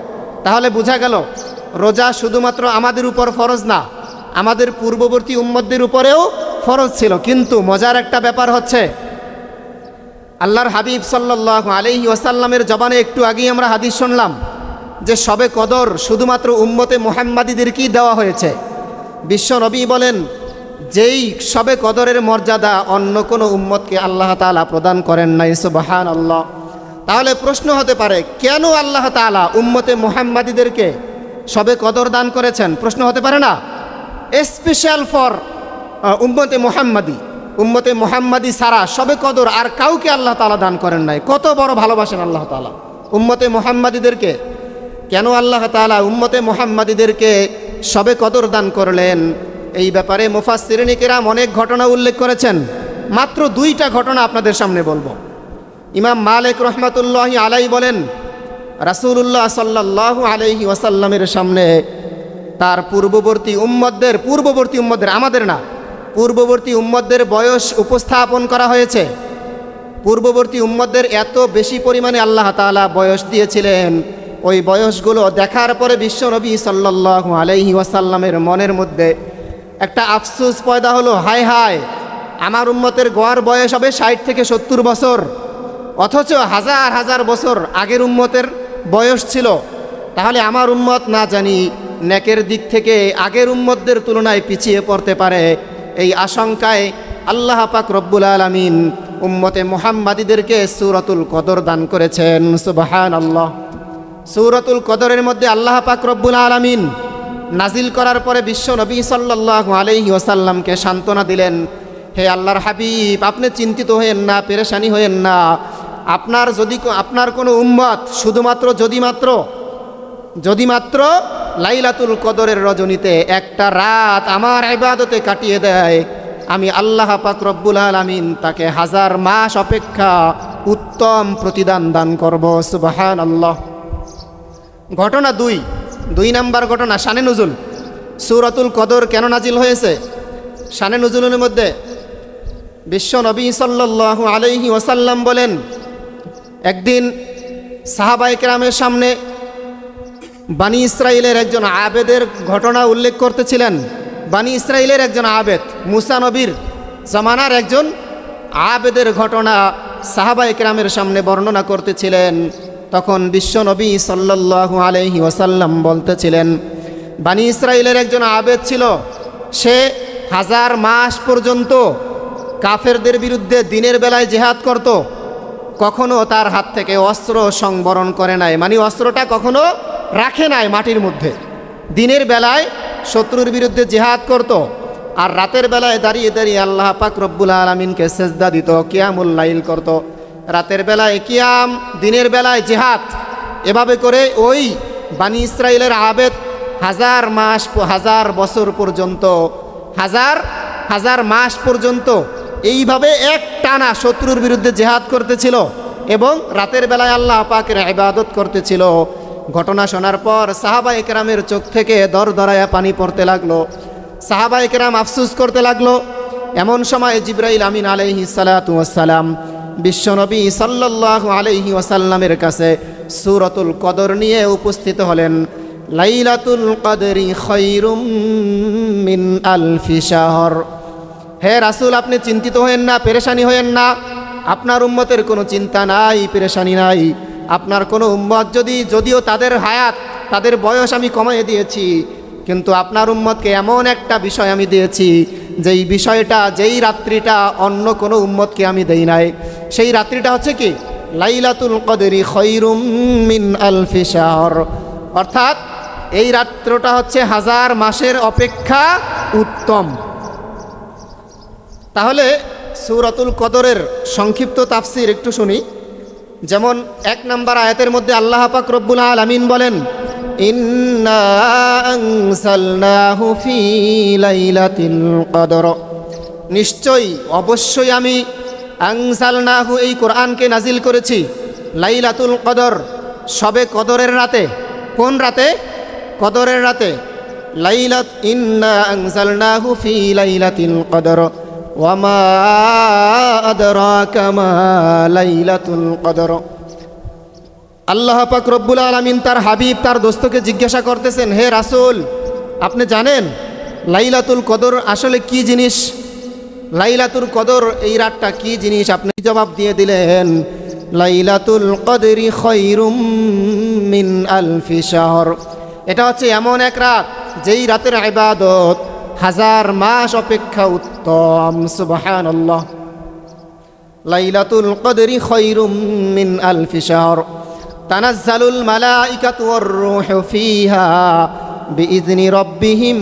তাহলে বোঝা গেল রোজা শুধুমাত্র আমাদের উপর ফরজ না, আমাদের পূর্ববর্তী উম্মতদের উপরেও ফরজ ছিল। কিন্তু মজার একটা ব্যাপার হচ্ছে, আল্লাহর হাবিব সাল্লাল্লাহু আলাইহি ওয়াসাল্লামের জবানে একটু আগেই আমরা হাদিস শুনলাম যে সবে কদর শুধুমাত্র উম্মতে মুহাম্মাদীদেরকেই দেওয়া হয়েছে। বিশ্ব নবী বলেন, যেই সবে কদরের মর্যাদা অন্য কোনো উম্মতকে আল্লাহ তাআলা প্রদান করেন নাই। সুবহানাল্লাহ। তাহলে প্রশ্ন হতে পারে, কেন আল্লাহ তাআলা উম্মতে মুহাম্মাদীদেরকে সবে কদর দান করেছেন? প্রশ্ন হতে পারে না? স্পেশাল ফর উম্মতে মুহাম্মাদী ছাড়া সবে কদর আর কাউকে আল্লাহ তাআলা দান করেন নাই। কত বড় ভালোবাসেন আল্লাহ তাআলা উম্মতে মুহাম্মাদীদেরকে। কেন আল্লাহ তাআলা উম্মতে মুহাম্মাদীদেরকে সবে কদর দান করলেন? এই ব্যাপারে মুফাসসিরিন কিরাম অনেক ঘটনা উল্লেখ করেছেন। মাত্র 2টা ঘটনা আপনাদের সামনে বলবো। ইমাম মালিক রহমাতুল্লাহি আলাইহি বলেন, রাসূলুল্লাহ সাল্লাল্লাহু আলাইহি ওয়াসাল্লামের সামনে তার পূর্ববর্তী উম্মতদের, আমাদের না, পূর্ববর্তী উম্মতদের বয়স উপস্থাপন করা হয়েছে। পূর্ববর্তী উম্মতদের এত বেশি পরিমাণে আল্লাহ তাআলা বয়স দিয়েছিলেন, ওই বয়সগুলো দেখার পরে বিশ্বনবী সাল্লাল্লাহু আলাইহি ওয়াসাল্লামের মনের মধ্যে একটা আফসোস পয়দা হলো, হায় হায়, আমার উম্মতের গড় বয়স হবে 60 থেকে 70 বছর, অথচ হাজার হাজার বছর আগের উম্মতের বয়স ছিল। তাহলে আমার উম্মত না জানি নেকের দিক থেকে আগের উম্মতদের তুলনায় পিছিয়ে পড়তে পারে, এই আশঙ্কায় আল্লাহ পাক রব্বুল আলামিন উম্মতে মুহাম্মাদীদেরকে সূরাতুল কদর দান করেছেন। সুবহানাল্লাহ। সূরাতুল কদরের মধ্যে আল্লাহ পাক রব্বুল আলামিন নাজিল করার পরে বিশ্ব নবী সাল্লাল্লাহু আলাইহি ওয়াসাল্লামকে সান্ত্বনা দিলেন, হে আল্লাহর হাবিব, আপনি চিন্তিত হয়েন না, পেরেশানি হয়েন না। আপনার কোনো উম্মত শুধুমাত্র যদি মাত্র লাইলাতুল কদরের রজনীতে একটা রাত আমার ইবাদতে কাটিয়ে দেয়, আমি আল্লাহ পাক রব্বুল আলামিন তাকে হাজার মাস অপেক্ষা উত্তম প্রতিদান দান করব। সুবহানাল্লাহ। ঘটনা দুই নাম্বার ঘটনা, শানে নুজুল। সূরাতুল কদর কেন নাজিল হয়েছে? শানে নুজুলের মধ্যে বিশ্ব নবী সাল্লাল্লাহু আলাইহি ওয়াসাল্লাম বলেন, একদিন সাহাবায়ে কেরামের সামনে বানি ইসরাইলের একজন আবেদের ঘটনা উল্লেখ করতেছিলেন। বানি ইসরাইলের একজন আবেদ, মুসা নবীর জামানার একজন আবেদের ঘটনা সাহাবায়ে কেরামের সামনে বর্ণনা করতেছিলেন। তখন বিশ্ব নবী সাল্লাল্লাহু আলাইহি ওয়াসাল্লাম বলতেছিলেন, বানি ইসরাইলের একজন আবেদ ছিল, সে হাজার মাস পর্যন্ত কাফেরদের বিরুদ্ধে দিনের বেলায় জিহাদ করত, কখনো তার হাত থেকে অস্ত্র সংবরণ করে নাই, মানে অস্ত্রটা কখনো রাখে নাই মাটির মধ্যে। দিনের বেলায় শত্রুর বিরুদ্ধে জিহাদ করত, আর রাতের বেলায় দাঁড়িয়ে দাঁড়িয়ে আল্লাহ পাক রব্বুল আলামিনকে সেজদা দিত, কিয়ামুল লাইল করত। রাতের বেলায় কিয়াম, দিনের বেলায় জিহাদ। এভাবে করে ওই বানি ইসরাইলের আবেদ হাজার বছর পর্যন্ত, হাজার মাস পর্যন্ত এইভাবে এক টানা শত্রুর বিরুদ্ধে জিহাদ করতেছিল এবং রাতের বেলায় আল্লাহ পাকের ইবাদত করতেছিল। ঘটনা শোনার পর সাহাবায়ে কেরামের চোখ থেকে দরদরায়া পানি পড়তে লাগলো। সাহাবায়ে কেরাম আফসোস করতে লাগলো। এমন সময় জিবরাইল আমিন আলাইহিস সালাতু ওয়াস সালাম বিশ্বনবী সাল্লাল্লাহু আলাইহি ওয়াসাল্লামের কাছে সূরাতুল কদর নিয়ে উপস্থিত হলেন। লাইলাতুল কদরি খায়রুম মিন আলফি শাহর। হে রাসূল, আপনি চিন্তিত হয়েন না, পেরেশানি হয়েন না। আপনার উম্মতের কোনো চিন্তা নাই, পেরেশানি নাই। আপনার কোনো উম্মত যদিও তাদের হায়াত, তাদের বয়স আমি কমিয়ে দিয়েছি, কিন্তু আপনার উম্মতকে এমন একটা বিষয় আমি দিয়েছি, যেই রাত্রিটা অন্য কোনো উম্মতকে আমি দেই নাই। সেই রাত্রিটা হচ্ছে কি? লাইলাতুল কদরি খায়রুম মিন আলফি শাহর। অর্থাৎ এই রাত্রটা হচ্ছে হাজার মাসের অপেক্ষা উত্তম। তাহলে সূরাতুল কদরের সংক্ষিপ্ত তাফসীর একটু শুনি। যেমন 1 নম্বর আয়াতের মধ্যে আল্লাহ পাক রব্বুল আলামিন বলেন, ইন্না আনসালনাহু ফি লাইলাতিল কদর। নিশ্চয়ই, অবশ্যই আমি আনসালনাহু, এই কোরআনকে নাজিল করেছি লাইলাতুল কদর, সবে কদরের রাতে। কোন রাতে? কদরের রাতে। ইন্না আনসালনাহু ফি লাইলাতিল কদর ওয়া মা আদরাকা মা লাইলাতুল কদর। আল্লাহ পাক রব্বুল আলামিন তার হাবিব, তার দোস্তকে জিজ্ঞাসা করতেছেন, হে রাসূল, আপনি জানেন লাইলাতুল কদর আসলে কি জিনিস? লাইলাতুল কদর, এই রাতটা কি জিনিস? আপনি জবাব দিয়ে দিলেন, লাইলাতুল কদরি খায়রুম মিন আলফি শাহর। এটা হচ্ছে এমন এক রাত, যেই রাতের ইবাদত হাজার মাস অপেক্ষা উত্তম। সুবহানাল্লাহ। লাইলাতুল কদরি খায়রুম মিন আলফি শাহর তানাজ্জালুল মালাইকাতু ওয়ার রূহু ফিহা বিইذনি রাব্বিহিম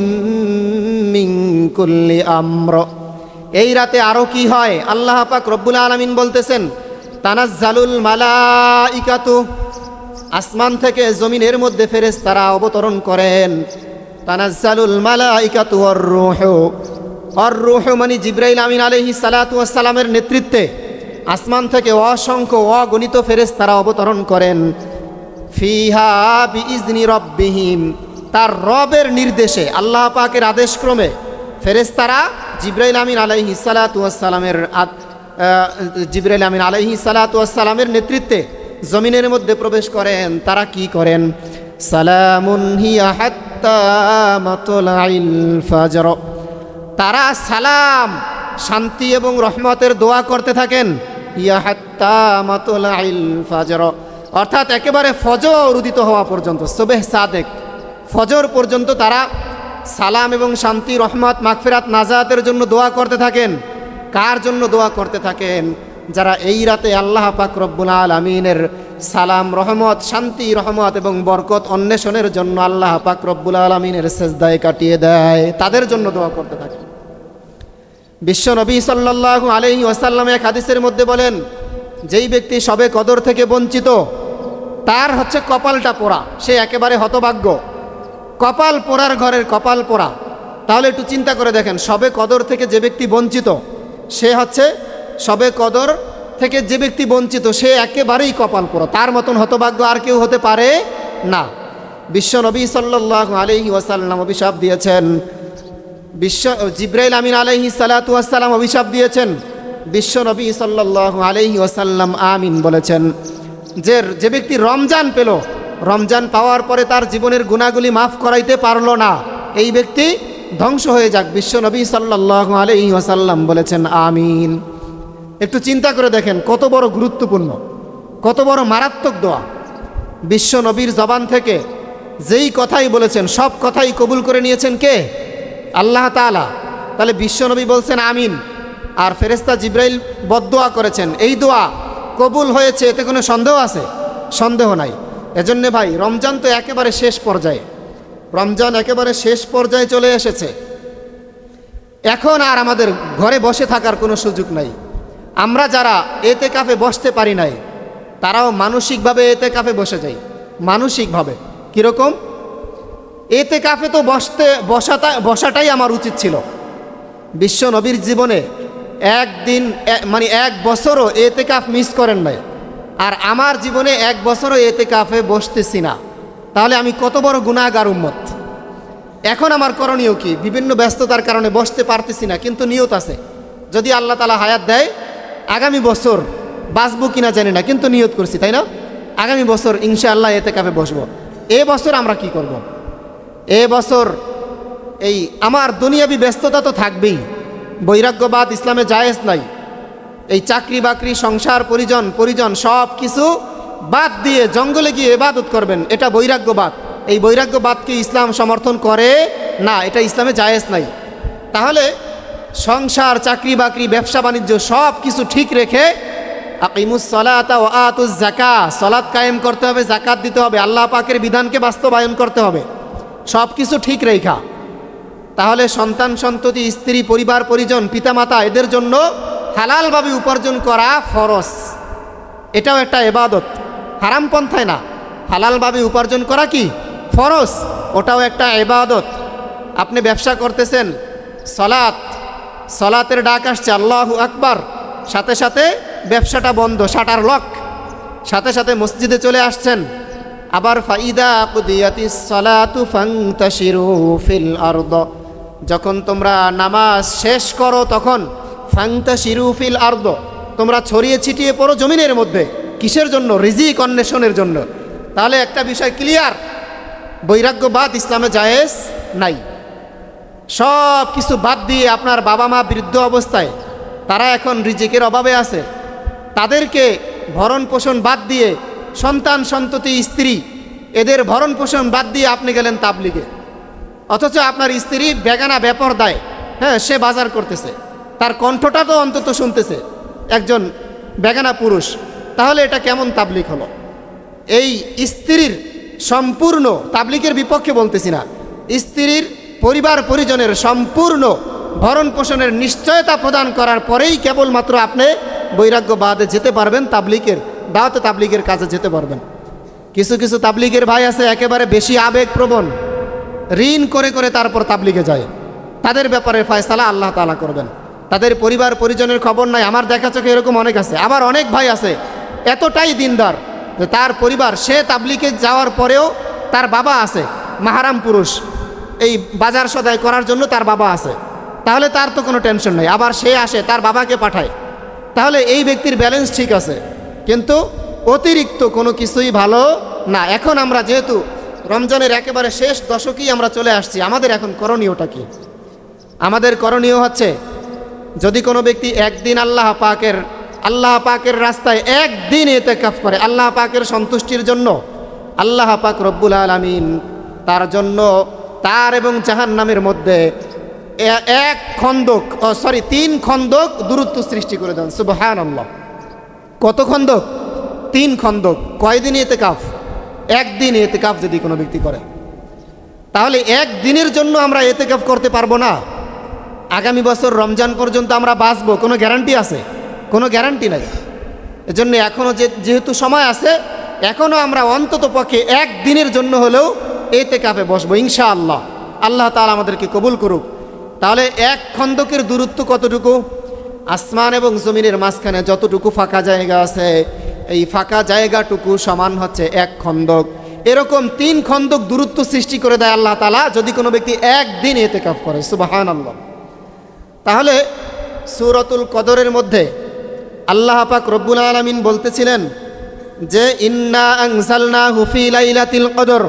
মিন কুল্লি আমর। এই রাতে আরো কি হয়? আল্লাহ পাক রব্বুল আলামিন বলতেছেন, তানাজ্জালুল মালাইকাতু, আসমান থেকে জমিনের মধ্যে ফেরেশতারা অবতরণ করেন। তানাজ্জালুল মালাইকাতু ওয়ার রূহু মানে জিবরাইল আমিন আলাইহিস সালাতু ওয়াস সালামের নেতৃত্বে আসমান থেকে অসংখ্য অগণিত ফেরেশতারা অবতরণ করেন। ফিহা বিইذনি রাব্বিহিম, তার রবের নির্দেশে, আল্লাহ পাকের আদেশক্রমে ফেরেশতারা জিবরাইল আমিন আলাইহিস সালাতু ওয়াস সালামের নেতৃত্বে জমিনের মধ্যে প্রবেশ করেন। তারা কি করেন? সালামুন হিয়া হাত্তা মাতলাইল ফাজর। তারা সালাম, শান্তি এবং রহমতের দোয়া করতে থাকেন হিয়া হাত্তা মাতলাইল ফাজর, অর্থাৎ একেবারে ফজর উদিত হওয়া পর্যন্ত, সুবহ সাদেক, ফজর পর্যন্ত তারা সালাম এবং শান্তি, রহমত, মাগফিরাত, নাজাতের জন্য দোয়া করতে থাকেন। কার জন্য দোয়া করতে থাকেন? যারা এই রাতে আল্লাহ পাক রব্বুল আলামিনের সালাম, রহমত, শান্তি, রহমত এবং বরকত অন্বেষণের জন্য আল্লাহ পাক রব্বুল আলামিনের সেজদায় কাটিয়ে দেয়, তাদের জন্য দোয়া করতে থাকে। বিশ্ব নবী সাল্লাল্লাহু আলাইহি ওয়াসাল্লাম এক হাদিসের মধ্যে বলেন, যেই ব্যক্তি শবে কদর থেকে বঞ্চিত, তার হচ্ছে কপালটা পোড়া, সে একেবারে হতভাগ্য। কপাল পোড়ার ঘরের কপাল পোড়া। তাহলে একটু চিন্তা করে দেখেন, শবে কদর থেকে যে ব্যক্তি বঞ্চিত, সে হচ্ছে শবে কদর থেকে যে ব্যক্তি বঞ্চিত, সে একেবারেই কপাল পোড়া। তার মতন হতভাগ্য আর কেউ হতে পারে না। বিশ্ব নবী সাল্লাল্লাহু আলাইহি ওয়াসাল্লাম অভিশাপ দিয়েছেন, জিবরাইল আমিন আলাইহিস সালাতু ওয়াস সালাম অভিশাপ দিয়েছেন, বিশ্ব নবী সাল্লাল্লাহু আলাইহি ওয়াসাল্লাম আমিন বলেছেন, যে ব্যক্তি রমজান পেল, রমজান পাওয়ার পরে তার জীবনের গুনাহগুলি মাফ করাইতে পারলো না, এই ব্যক্তি ধ্বংস হয়ে যাক। বিশ্ব নবী সাল্লাল্লাহু আলাইহি ওয়াসাল্লাম বলেছেন আমিন। একটু চিন্তা করে দেখেন কত বড় গুরুত্বপূর্ণ, কত বড় মারাত্মক দোয়া। বিশ্ব নবীর জবান থেকে যেই কথাই বলেছেন, সব কথাই কবুল করে নিয়েছেন কে? আল্লাহ তাআলা। তাহলে বিশ্ব নবী বলছেন আমিন, আর ফেরেশতা জিবরাইল বদদোয়া করেছেন, এই দোয়া কবুল হয়েছে, এতে কোনো সন্দেহ আছে? সন্দেহ নাই। এজন্যে ভাই, রমজান তো একেবারে শেষ পর্যায়ে, রমজান একেবারে শেষ পর্যায়ে চলে এসেছে। এখন আর আমাদের ঘরে বসে থাকার কোনো সুযোগ নাই। আমরা যারা এতেকাফে বসতে পারি নাই, তারাও মানসিকভাবে এতেকাফে বসে যাই। মানসিকভাবে কীরকম? এতেকাফে তো বসাটাই আমার উচিত ছিল। বিশ্ব নবীর জীবনে একদিন মানে এক বছরও এতেকাফ মিস করেন নাই, আর আমার জীবনে এক বছরও এতেকাফে বসতেছি না। তাহলে আমি কত বড় গুনাহগার উম্মত। এখন আমার করণীয় কি? বিভিন্ন ব্যস্ততার কারণে বসতে পারতেছি না, কিন্তু নিয়ত আছে, যদি আল্লাহ তাআলা হায়াত দেয় আগামী বছর বাঁচবো কিনা জানি না, কিন্তু নিয়ত করছি, তাই না? আগামী বছর ইনশাআল্লাহ এতেকাফে বসবো। এ বছর আমরা কি করব? এ বছর এই আমার দুনিয়াবি ব্যস্ততা তো থাকবেই, বৈরাগ্যবাদ ইসলামে জায়েজ নাই। এই চাকরি বাকরি, সংসার, পরিজন সব কিছু বাদ দিয়ে জঙ্গলে গিয়ে ইবাদত করবেন, এটা বৈরাগ্যবাদ। এই বৈরাগ্যবাদকে ইসলাম সমর্থন করে না, এটা ইসলামে জায়েজ নাই। তাহলে সংসার, চাকরি বাকরি, ব্যবসা বাণিজ্য সব কিছু ঠিক রেখে আকিমুস সালাতা ওয়া আতুজ যাকাত, সালাত কায়েম করতে হবে, যাকাত দিতে হবে, আল্লাহ পাকের বিধানকে বাস্তবায়ন করতে হবে, সব কিছু ঠিক রেখা। তাহলে সন্তান সন্ততি, স্ত্রী, পরিবার পরিজন, পিতামাতা, এদের জন্য হালালভাবে উপার্জন করা ফরজ। এটাও একটা ইবাদত, হারাম পন্থায় না। হালালভাবে উপার্জন করা কি ফরজ, ওটাও একটা ইবাদত। আপনি ব্যবসা করতেছেন, সলাতের ডাক আসছে, আল্লাহু আকবার, সাথে সাথে ব্যবসাটা বন্ধ, শাটার লক, সাথে সাথে মসজিদে চলে আসছেন। আবার ফাইদা কুদিয়াতিস সালাতু ফান্তাশিরু ফিল আরদ, যখন তোমরা নামাজ শেষ করো তখন ফান্তাশিরু ফিল আরদ, তোমরা ছড়িয়ে ছিটিয়ে পড়ো জমিনের মধ্যে। কিসের জন্য? রিজিক অন্বেষণের জন্য। তাহলে একটা বিষয় ক্লিয়ার, বৈরাগ্যবাদ ইসলামে জায়েজ নাই। সব কিছু বাদ দিয়ে আপনার বাবা মা বৃদ্ধ অবস্থায়, তারা এখন রিজিকের অভাবে আছে, তাদেরকে ভরণ পোষণ বাদ দিয়ে, সন্তান সন্ততি, স্ত্রী, এদের ভরণ পোষণ বাদ দিয়ে আপনি গেলেন তাবলিগে। অথচ আপনার স্ত্রী বেগানা বেপরদায়, হ্যাঁ, সে বাজার করতেছে, তার কণ্ঠটা তো অন্তত শুনতেছে একজন বেগানা পুরুষ। তাহলে এটা কেমন তাবলিগ হলো? এই স্ত্রীর সম্পূর্ণ, তাবলিগের বিপক্ষে বলতেছি না, স্ত্রীর পরিবার পরিজনের সম্পূর্ণ ভরণ পোষণের নিশ্চয়তা প্রদান করার পরেই কেবলমাত্র আপনি বৈরাগ্যবাদে যেতে পারবেন, তাবলিগের দাওয়াতে তাবলিগের কাজে যেতে পারবেন। কিছু কিছু তাবলিগের ভাই আছে একেবারে বেশি আবেগপ্রবণ, ঋণ করে করে তারপর তাবলিগে যায়। তাদের ব্যাপারে ফয়সালা আল্লাহ তাআলা করবেন। তাদের পরিবার পরিজনের খবর নাই, আমার দেখা চোখে এরকম অনেক আছে। আবার অনেক ভাই আছে এতটাই দিনদার যে তার পরিবার, সে তাবলিগে যাওয়ার পরেও তার বাবা আছে মাহারাম পুরুষ, এই বাজার সদাই করার জন্য তার বাবা আছে, তাহলে তার তো কোনো টেনশন নেই। আবার সে আসে, তার বাবাকে পাঠায়, তাহলে এই ব্যক্তির ব্যালেন্স ঠিক আছে, কিন্তু অতিরিক্ত কোনো কিছুই ভালো না। এখন আমরা যেহেতু রমজানের একেবারে শেষ দশকেই আমরা চলে আসছি, আমাদের এখন করণীয়টা কি? আমাদের করণীয় হচ্ছে, যদি কোনো ব্যক্তি একদিন আল্লাহ পাকের আল্লাহ পাকের রাস্তায় একদিন ইতিকাফ করে আল্লাহ পাকের সন্তুষ্টির জন্য, আল্লাহ পাক রব্বুল আলামিন তার জন্য তার এবং জাহান্নামের মধ্যে তিন খন্দক দূরত্ব সৃষ্টি করে দেন। সুবহানাল্লাহ। কত খন্দক? 3 খন্দক। কয়দিন ইতিকাফ? একদিন ইতিকাফ যদি কোনো ব্যক্তি করে, তাহলে একদিনের জন্য আমরা ইতিকাফ করতে পারবো না। আগামী বছর রমজান পর্যন্ত আমরা বাঁচবো, কোনো গ্যারান্টি আছে? কোনো গ্যারান্টি নাই। এজন্য এখনও যেহেতু সময় আছে, এখনও আমরা অন্তত পক্ষে একদিনের জন্য হলেও ইতিকাফে বসবো ইনশাআল্লাহ। আল্লাহ তাআলা আমাদেরকে কবুল করুক। তাহলে এক খন্দকের দূরত্ব কতটুকু? আসমান এবং জমিনের মাঝখানে যতটুকু ফাঁকা জায়গা আছে, এই ফাঁকা জায়গাটুকু সমান হচ্ছে এক খন্দক। এরকম 3 খন্দক দূরত্ব সৃষ্টি করে দেয় আল্লাহ তাআলা যদি কোনো ব্যক্তি একদিন ইতিকাফ করে। সুবহানাল্লাহ। তাহলে সূরাতুল কদরের মধ্যে আল্লাহ পাক রব্বুল আলামিন বলতেছিলেন যে ইন্না আনজালনাহু ফি লাইলাতিল কদর,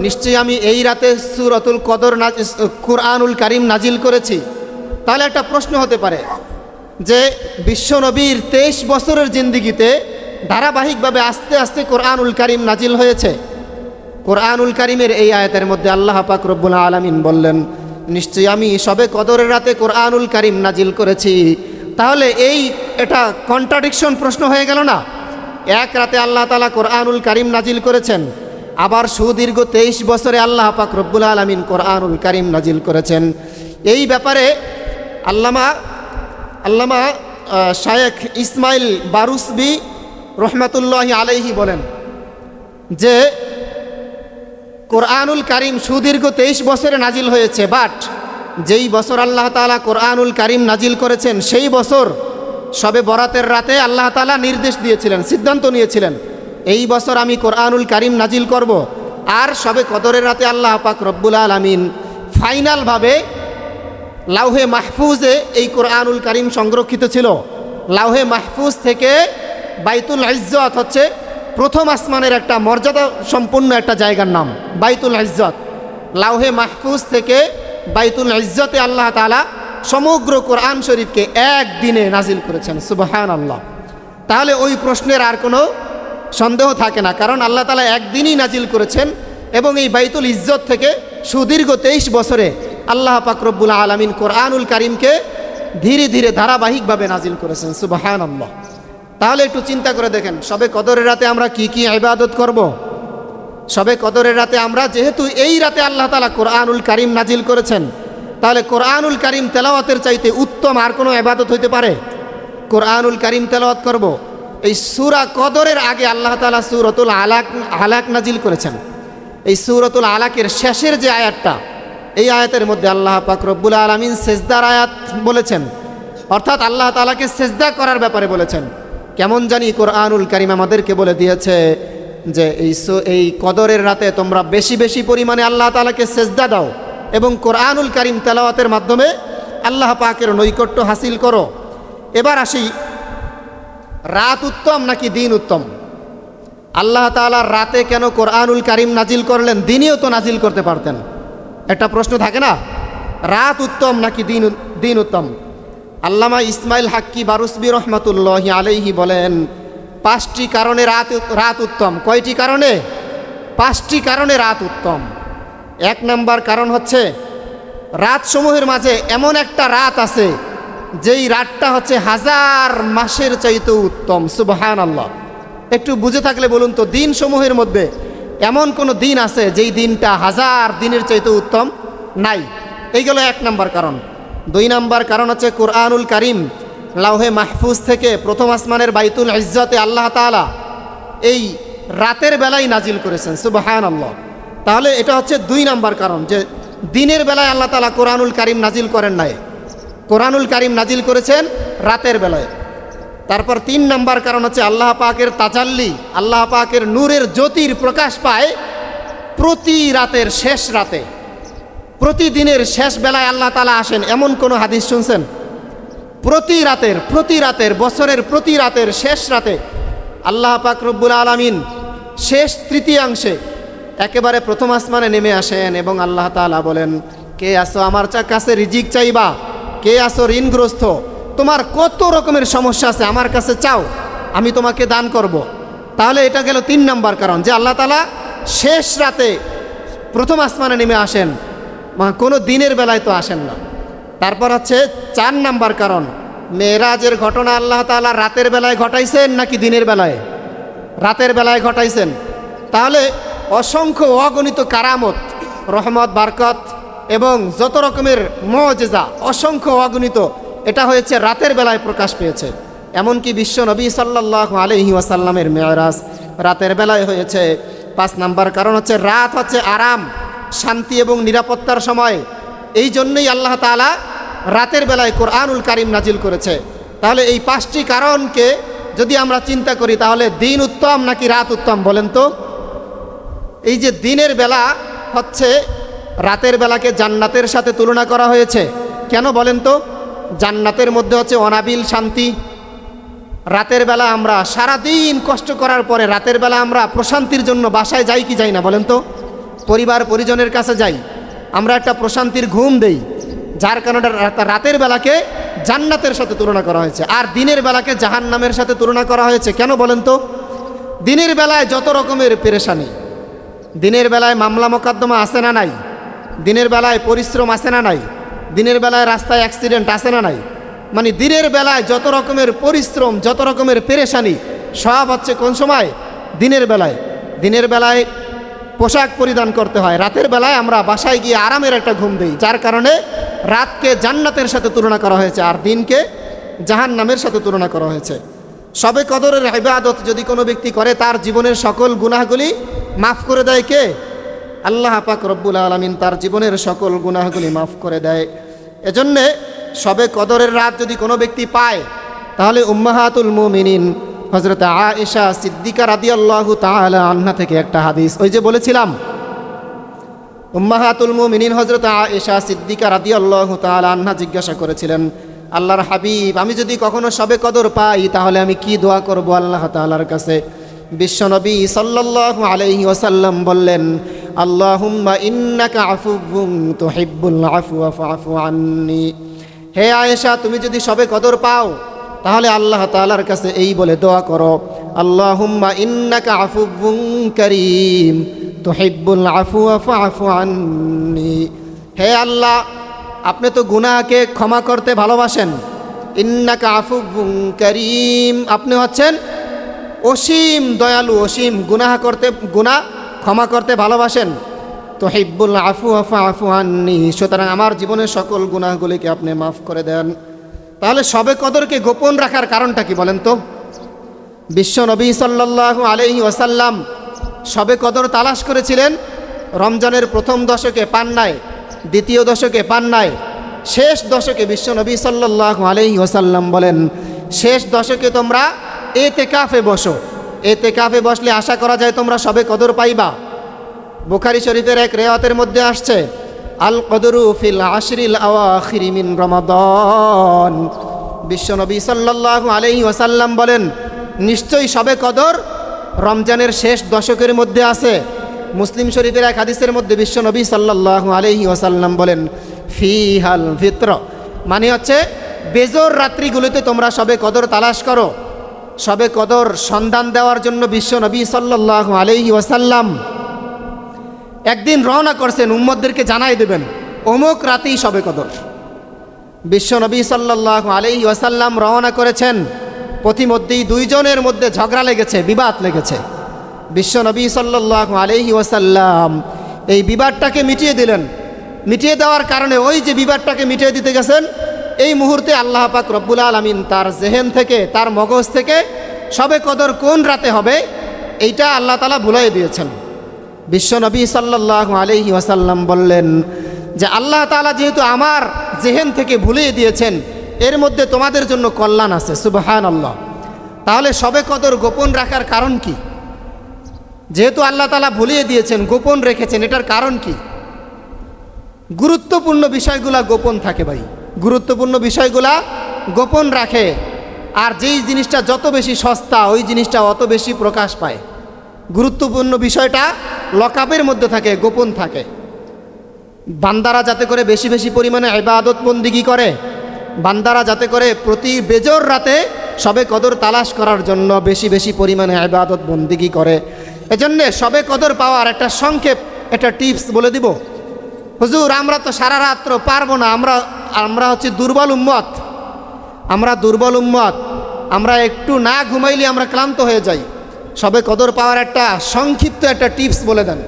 নিশ্চয়ই আমি এই রাতে সূরাতুল কদর কুরআনুল কারীম নাজিল করেছি। তাহলে একটা প্রশ্ন হতে পারে যে বিশ্বনবীর 23 বছরের জিন্দেগিতে ধারাবাহিকভাবে আস্তে আস্তে কোরআনুল কারীম নাজিল হয়েছে। কোরআনুল কারীমের এই আয়াতের মধ্যে আল্লাহ পাক রব্বুল আলামিন বললেন নিশ্চয়ই আমি শবে কদরের রাতে কোরআনুল কারীম নাজিল করেছি। তাহলে এটা কন্ট্রাডিকশন প্রশ্ন হয়ে গেল না? এক রাতে আল্লাহ তাআলা কোরআনুল কারীম নাজিল করেছেন, আবার সুদীর্ঘ 23 বছরে আল্লাহ পাক রব্বুল আলামিন কোরআনুল কারীম নাজিল করেছেন। এই ব্যাপারে আল্লামা শায়েখ ইসমাইল বারুসবি রহমাতুল্লাহি আলাইহি বলেন যে কোরআনুল কারীম সুদীর্ঘ 23 বছরে নাজিল হয়েছে, বাট যেই বছর আল্লাহ তাআলা কোরআনুল কারীম নাজিল করেছেন সেই বছর শবে বরাতের রাতে আল্লাহ তাআলা নির্দেশ দিয়েছিলেন, সিদ্ধান্ত নিয়েছিলেন এই বছর আমি কোরআনুল কারীম নাজিল করব। আর শবে কদরের রাতে আল্লাহ পাক রব্বুল আলামিন ফাইনালভাবে লাউহে মাহফুজে এই কোরআনুল কারীম সংরক্ষিত ছিল। লাউহে মাহফুজ থেকে বাইতুল ইজ্জত হচ্ছে প্রথম আসমানের একটা মর্যাদা সম্পন্ন একটা জায়গার নাম, বাইতুল ইজ্জত। লাউহে মাহফুজ থেকে বাইতুল ইজ্জতে আল্লাহ তাআলা সমগ্র কোরআন শরীফকে একদিনে নাজিল করেছেন। সুবহানাল্লাহ। তাহলে ওই প্রশ্নের আর কোনো সন্দেহ থাকে না, কারণ আল্লাহ তাআলা একদিনই নাজিল করেছেন এবং এই বাইতুল ইজ্জত থেকে সুদীর্ঘ 23 বছরে আল্লাহ পাক রব্বুল আলামিন কোরআনুল কারীমকে ধীরে ধীরে ধারাবাহিকভাবে নাজিল করেছেন। সুবহানাল্লাহ। তাহলে একটু চিন্তা করে দেখেন, শবে কদরের রাতে আমরা কি কি ইবাদত করব? শবে কদরের রাতে আমরা যেহেতু এই রাতে আল্লাহ তাআলা কোরআনুল কারীম নাজিল করেছেন, তাহলে কোরআনুল কারীম তেলাওয়াতের চাইতে উত্তম আর কোনো ইবাদত হইতে পারে? কোরআনুল কারীম তেলাওয়াত করব। এই সূরা কদরের আগে আল্লাহ তাআলা সূরাতুল আলাক নাজিল করেছেন। এই সূরাতুল আলাকের শেষের যে আয়াতটা, এই আয়াতের মধ্যে আল্লাহ পাক রব্বুল আলামিন সেজদার আয়াত বলেছেন, অর্থাৎ আল্লাহ তাআলাকে সেজদা করার ব্যাপারে বলেছেন। কেমন জানি কোরআনুল কারীম আমাদেরকে বলে দিয়েছে যে এই কদরের রাতে তোমরা বেশি বেশি পরিমাণে আল্লাহ তাআলাকে সেজদা দাও এবং কোরআনুল কারীম তেলাওয়াতের মাধ্যমে আল্লাহ পাকের নৈকট্য হাসিল করো। এবার আসি, রাত উত্তম নাকি দিন উত্তম? আল্লাহ তাআলা রাতে কেন কোরআনুল কারীম নাজিল করলেন? দিনেও তো নাজিল করতে পারতেন। একটা প্রশ্ন থাকে না, রাত উত্তম নাকি দিন উত্তম? আল্লামা ইসমাইল হাক্কি বারুসবি রহমাতুল্লাহি আলাইহি বলেন 5টি কারণে রাত উত্তম। কয়টি কারণে? 5টি কারণে রাত উত্তম। 1 নম্বর কারণ হচ্ছে রাতসমূহের মাঝে এমন একটা রাত আছে যেই রাতটা হচ্ছে 1000 মাসের চাইতেও উত্তম। সুবহানাল্লাহ। একটু বুঝে থাকলে বলুন তো, দিনসমূহের মধ্যে এমন কোনো দিন আছে যেই দিনটা 1000 দিনের চাইতেও উত্তম? নাই। এই গেল 1 নম্বর কারণ। 2 নম্বর কারণ হচ্ছে কোরআনুল কারীম লাউহে মাহফুজ থেকে প্রথম আসমানের বাইতুল ইজ্জতে আল্লাহ তাআলা এই রাতের বেলায় নাজিল করেছেন। সুবহানাল্লাহ। তাহলে এটা হচ্ছে 2 নম্বর কারণ, যে দিনের বেলায় আল্লাহ তাআলা কোরআনুল কারীম নাজিল করেন নাই, কোরআনুল কারীম নাজিল করেছেন রাতের বেলায়। তারপর 3 নম্বর কারণ হচ্ছে আল্লাহ পাকের তাজাল্লি, আল্লাহ পাকের নূরের জ্যোতির প্রকাশ পায় প্রতি রাতের শেষ রাতে। প্রতিদিনের শেষ বেলায় আল্লাহ তাআলা আসেন, এমন কোনো হাদিস শুনছেন? প্রতি রাতের বছরের প্রতি রাতের শেষ রাতে আল্লাহ পাক রব্বুল আলামিন শেষ তৃতীয়াংশে একেবারে প্রথম আসমানে নেমে আসেন এবং আল্লাহ তাআলা বলেন, কে আসো আমার কাছে রিজিক চাইবা? কে আসো ঋণগ্রস্ত? তোমার কত রকমের সমস্যা আছে আমার কাছে চাও, আমি তোমাকে দান করব। তাহলে এটা গেল 3 নম্বর কারণ, যে আল্লাহ তাআলা শেষ রাতে প্রথম আসমানে নেমে আসেন, কোনো দিনের বেলায় তো আসেন না। তারপর হচ্ছে 4 নম্বর কারণ, মেরাজের ঘটনা আল্লাহ তাআলা রাতের বেলায় ঘটাইছেন নাকি দিনের বেলায়? রাতের বেলায় ঘটাইছেন। তাহলে অসংখ্য অগণিত কারামত, রহমত, বারকত এবং যত রকমের মুজিজা অসংখ্য অগণিত, এটা হয়েছে রাতের বেলায় প্রকাশ পেয়েছে। এমনকি বিশ্ব নবী সাল্লাল্লাহু আলাইহি ওয়াসাল্লামের মেরাজ রাতের বেলায় হয়েছে। 5 নম্বর কারণ হচ্ছে রাত হচ্ছে আরাম, শান্তি এবং নিরাপত্তার সময়। এই জন্যই আল্লাহ তাআলা রাতের বেলায় কোরআনুল কারীম নাজিল করেছে। তাহলে এই 5টি কারণকে যদি আমরা চিন্তা করি, তাহলে দিন উত্তম নাকি রাত উত্তম বলেন তো? এই যে দিনের বেলা হচ্ছে, রাতের বেলাকে জান্নাতের সাথে তুলনা করা হয়েছে কেন বলেন তো? জান্নাতের মধ্যে হচ্ছে অনাবিল শান্তি। রাতের বেলা আমরা সারাদিন কষ্ট করার পরে রাতের বেলা আমরা প্রশান্তির জন্য বাসায় যাই কি যাই না বলেন তো? পরিবার পরিজনের কাছে যাই, আমরা একটা প্রশান্তির ঘুম দেই, যার কারণে রাতের বেলাকে জান্নাতের সাথে তুলনা করা হয়েছে। আর দিনের বেলাকে জাহান্নামের সাথে তুলনা করা হয়েছে কেন বলেন তো? দিনের বেলায় যত রকমের পেরেশানি, দিনের বেলায় মামলা মোকদ্দমা আছে না নাই? দিনের বেলায় পরিশ্রম আছে না নাই? দিনের বেলায় রাস্তায় অ্যাক্সিডেন্ট আছে না নাই? মানে দিনের বেলায় যত রকমের পরিশ্রম, যত রকমের পেরেশানি, সব হচ্ছে কোন সময়? দিনের বেলায়। দিনের বেলায় পোশাক পরিধান করতে হয়, রাতের বেলায় আমরা বাসায় গিয়ে আরামের একটা ঘুম দিই, যার কারণে রাতকে জান্নাতের সাথে তুলনা করা হয়েছে আর দিনকে জাহান্নামের সাথে তুলনা করা হয়েছে। শবে কদরের ইবাদত যদি কোনো ব্যক্তি করে, তার জীবনের সকল গুনাহগুলি মাফ করে দেয় কে? আল্লাহ পাক রব্বুল আলামিন তার জীবনের সকল গুনাহগুলি মাফ করে দেয়। এজন্যে শবে কদরের রাত যদি কোনো ব্যক্তি পায়, তাহলে উম্মাহাতুল মুমিনিন হযরত আয়েশা সিদ্দিকা রাদিয়াল্লাহু তাআলা আনহা থেকে একটা হাদিস, ওই যে বলেছিলাম উম্মাহাতুল মুমিনিন হযরত আয়েশা সিদ্দিকা রাদিয়াল্লাহু তাআলা আনহা জিজ্ঞাসা করেছিলেন, আল্লাহর হাবিব, আমি যদি কখনো শবে কদর পাই তাহলে আমি কি দোয়া করব আল্লাহ তাআলার কাছে? বিশ্বনবী সাল্লাল্লাহু আলাইহি ওয়াসাল্লাম বললেন, আল্লাহুম্মা ইন্নাকা আফুউন তুহিব্বুল আফওয়া ফাআফু আন্নি। হে আয়েশা, তুমি যদি শবে কদর পাও তাহলে আল্লাহ তাআলার কাছে এই বলে দোয়া করো, আল্লাহুম্মা ইন্নাকা আফুউন কারীম তুহিব্বুল আফওয়া ফাআফু আন্নি। হে আল্লাহ, আপনি তো গুনাহকে ক্ষমা করতে ভালোবাসেন। ইন্নাকা আফুউন কারীম, আপনি হচ্ছেন অসীম দয়ালু, অসীম গুনাহ ক্ষমা করতে ভালোবাসেন। তুহিব্বুল আফওয়া ফাআফু আন্নি, সুতরাং আমার জীবনের সকল গুনাহগুলিকে আপনি মাফ করে দেন। তাহলে শবে কদরকে গোপন রাখার কারণটা কি বলেন তো? বিশ্ব নবী সাল্লাল্লাহু আলাইহি ওয়াসাল্লাম শবে কদর তালাশ করেছিলেন, রমজানের প্রথম দশকে পান নাই, দ্বিতীয় দশকে পান নাই, শেষ দশকে বিশ্ব নবী সাল্লাল্লাহু আলাইহি ওয়াসাল্লাম বলেন, শেষ দশকে তোমরা এতেকাফে বসো, এতেকাফে বসলে আশা করা যায় তোমরা শবে কদর পাইবা। বুখারী শরীফের এক রিওয়ায়াতের মধ্যে আসছে, আল কদরু ফিল আশরিল আওয়াখিরি মিন রমাদান। বিশ্বনবী সাল্লাল্লাহু আলাইহি ওয়াসাল্লাম বলেন, নিশ্চয়ই শবে কদর রমজানের শেষ দশকের মধ্যে আছে। মুসলিম শরীফের এক হাদিসের মধ্যে বিশ্বনবী সাল্লাল্লাহু আলাইহি ওয়াসাল্লাম বলেন, ফিহাল ফিত্র, মানে হচ্ছে বেজোর রাত্রিগুলোতে তোমরা শবে কদর তালাশ করো। শবে কদর সন্ধান দেওয়ার জন্য বিশ্বনবী সাল্লাল্লাহু আলাইহি ওয়াসাল্লাম একদিন রওনা করছেন, উম্মতদেরকে জানাই দেবেন অমুক রাতেই শবে কদর। বিশ্বনবী সাল্লাল্লাহু আলাইহি ওয়াসাল্লাম রওনা করেছেন, পথিমধ্যেই দুইজনের মধ্যে ঝগড়া লেগেছে, বিবাদ লেগেছে। বিশ্বনবী সাল্লাল্লাহু আলাইহি ওয়াসাল্লাম এই বিবাদটাকে মিটিয়ে দিলেন। মিটিয়ে দেওয়ার কারণে ওই যে বিবাদটাকে মিটিয়ে দিতে গেছেন, এই মুহূর্তে আল্লাহ পাক রব্বুল আলামিন তার জেহেন থেকে, তার মগজ থেকে শবে কদর কোন রাতে হবে এইটা আল্লাহ তাআলা ভুলাই দিয়েছেন। বিশ্বনবী সাল্লাল্লাহু আলাইহি ওয়াসাল্লাম বললেন যে আল্লাহ তাআলা যেহেতু আমার জেহেন থেকে ভুলিয়ে দিয়েছেন, এর মধ্যে তোমাদের জন্য কল্যাণ আছে। সুবহানাল্লাহ। তাহলে শবে কদর গোপন রাখার কারণ কি? যেহেতু আল্লাহ তাআলা ভুলিয়ে দিয়েছেন, গোপন রেখেছেন, এটার কারণ কি? গুরুত্বপূর্ণ বিষয়গুলা গোপন থাকে ভাই, গুরুত্বপূর্ণ বিষয়গুলা গোপন রাখে। আর যেই জিনিসটা যত বেশি সস্তা, ওই জিনিসটা অত বেশি প্রকাশ পায়। গুরুত্বপূর্ণ বিষয়টা লকআপের মধ্যে থাকে, গোপন থাকে। বান্দারা যাতে করে বেশি বেশি পরিমাণে ইবাদত বন্দিগি করে, বান্দারা যাতে করে প্রতি বেজর রাতে শবে কদর তালাশ করার জন্য বেশি বেশি পরিমাণে ইবাদত বন্দিগি করে। এজন্যে শবে কদর পাওয়ার একটা সংক্ষেপ একটা টিপস বলে দিব। হুজুর আমরা তো সারা রাত্র পারবো না, আমরা হচ্ছে দুর্বল উম্মত, আমরা একটু না ঘুমাইলে আমরা ক্লান্ত হয়ে যাই। শবে কদর পাওয়ার একটা সংক্ষিপ্ত একটা টিপস বলে দেন।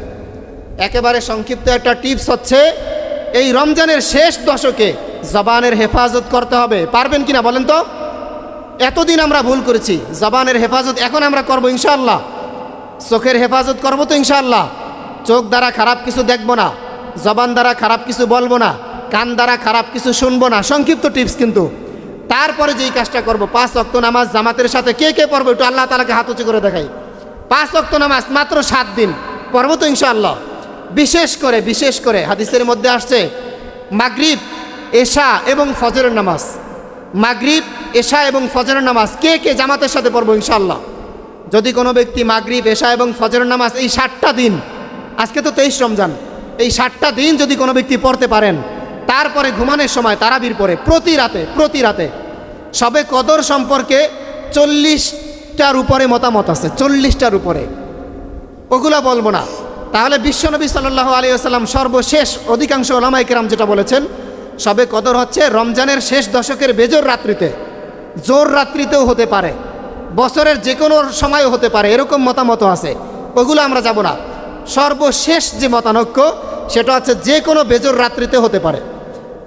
একেবারে সংক্ষিপ্ত একটা টিপস হচ্ছে এই রমজানের শেষ দশকে জবানের হেফাজত করতে হবে। পারবেন কিনা বলেন তো? এতদিন আমরা ভুল করেছি, জবানের হেফাজত এখন আমরা করব ইনশাআল্লাহ। চোখের হেফাজত করব তো ইনশাআল্লাহ। চোখ দ্বারা খারাপ কিছু দেখব না, জবান দ্বারা খারাপ কিছু বলবো না, কান দ্বারা খারাপ কিছু শুনবো না। সংক্ষিপ্ত টিপস কিন্তু। তারপরে যেই কাজটা করব, 5 ওয়াক্ত নামাজ জামাতের সাথে কে কে পড়বো একটু আল্লাহ তাআলাকে হাত উঁচু করে দেখাই। 5 ওয়াক্ত নামাজ মাত্র 7 দিন পড়বো তো ইনশাআল্লাহ। বিশেষ করে হাদিসের মধ্যে আসছে মাগরিব, এশা এবং ফজরের নামাজ। মাগরিব, এশা এবং ফজরের নামাজ কে কে জামাতের সাথে পড়বো ইনশাআল্লাহ। যদি কোনো ব্যক্তি মাগরিব, এশা এবং ফজরের নামাজ এই 7টা দিন, আজকে তো 23 রমজান, এই 7টা দিন যদি কোনো ব্যক্তি পড়তে পারেন, তারপরে ঘুমানোর সময় তারাবির পরে প্রতি রাতে শবে কদর সম্পর্কে 40টার উপরে মতামত আছে, 40টার উপরে, ওগুলা বলবো না। তাহলে বিশ্বনবী সাল্লাল্লাহু আলাইহি ওয়াসাল্লাম সর্বশেষ অধিকাংশ ওলামায়ে কেরাম যেটা বলেছেন, শবে কদর হচ্ছে রমজানের শেষ দশকের বেজোর রাত্রিতে, জোর রাত্রিতেও হতে পারে, বছরের যে কোনো সময়ও হতে পারে, এরকম মতামত আছে। ওগুলো আমরা যাব না। সর্বশেষ যে মতানৈক্য সেটা হচ্ছে যে কোনো বেজোর রাত্রিতে হতে পারে।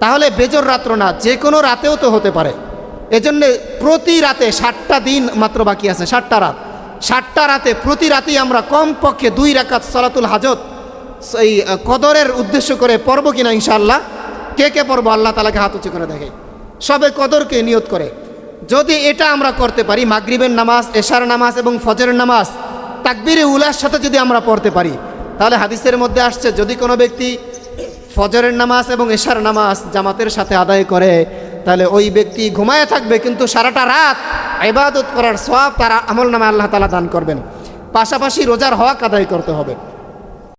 তাহলে বেজোর রাত্র না, যে কোনো রাতেও তো হতে পারে। এজন্যে প্রতি রাতে 7টা দিন মাত্র বাকি আছে, 7টা রাত। 7টা রাতে প্রতি রাতেই আমরা কমপক্ষে 2 রাকাত সালাতুল হাজত এই কদরের উদ্দেশ্য করে পড়ব কিনা ইনশাআল্লাহ। কে কে পড়বো আল্লাহ তাআলাকে হাত উঁচু করে দেখে, সবে কদরকে নিয়ত করে। যদি এটা আমরা করতে পারি, মাগরিবের নামাজ, এশার নামাজ এবং ফজরের নামাজ তাকবীরে উলার সাথে যদি আমরা পড়তে পারি, তাহলে হাদিসের মধ্যে আসছে যদি কোনো ব্যক্তি ফজরের নামাজ এবং এশার নামাজ জামাতের সাথে আদায় করে, তাহলে ওই ব্যক্তি ঘুমায় থাকবে কিন্তু সারাটা রাত ইবাদত করার সওয়াব তার আমলনামায় আল্লাহ তাআলা দান করবেন। পাশাপাশি রোজার হক আদায় করতে হবে।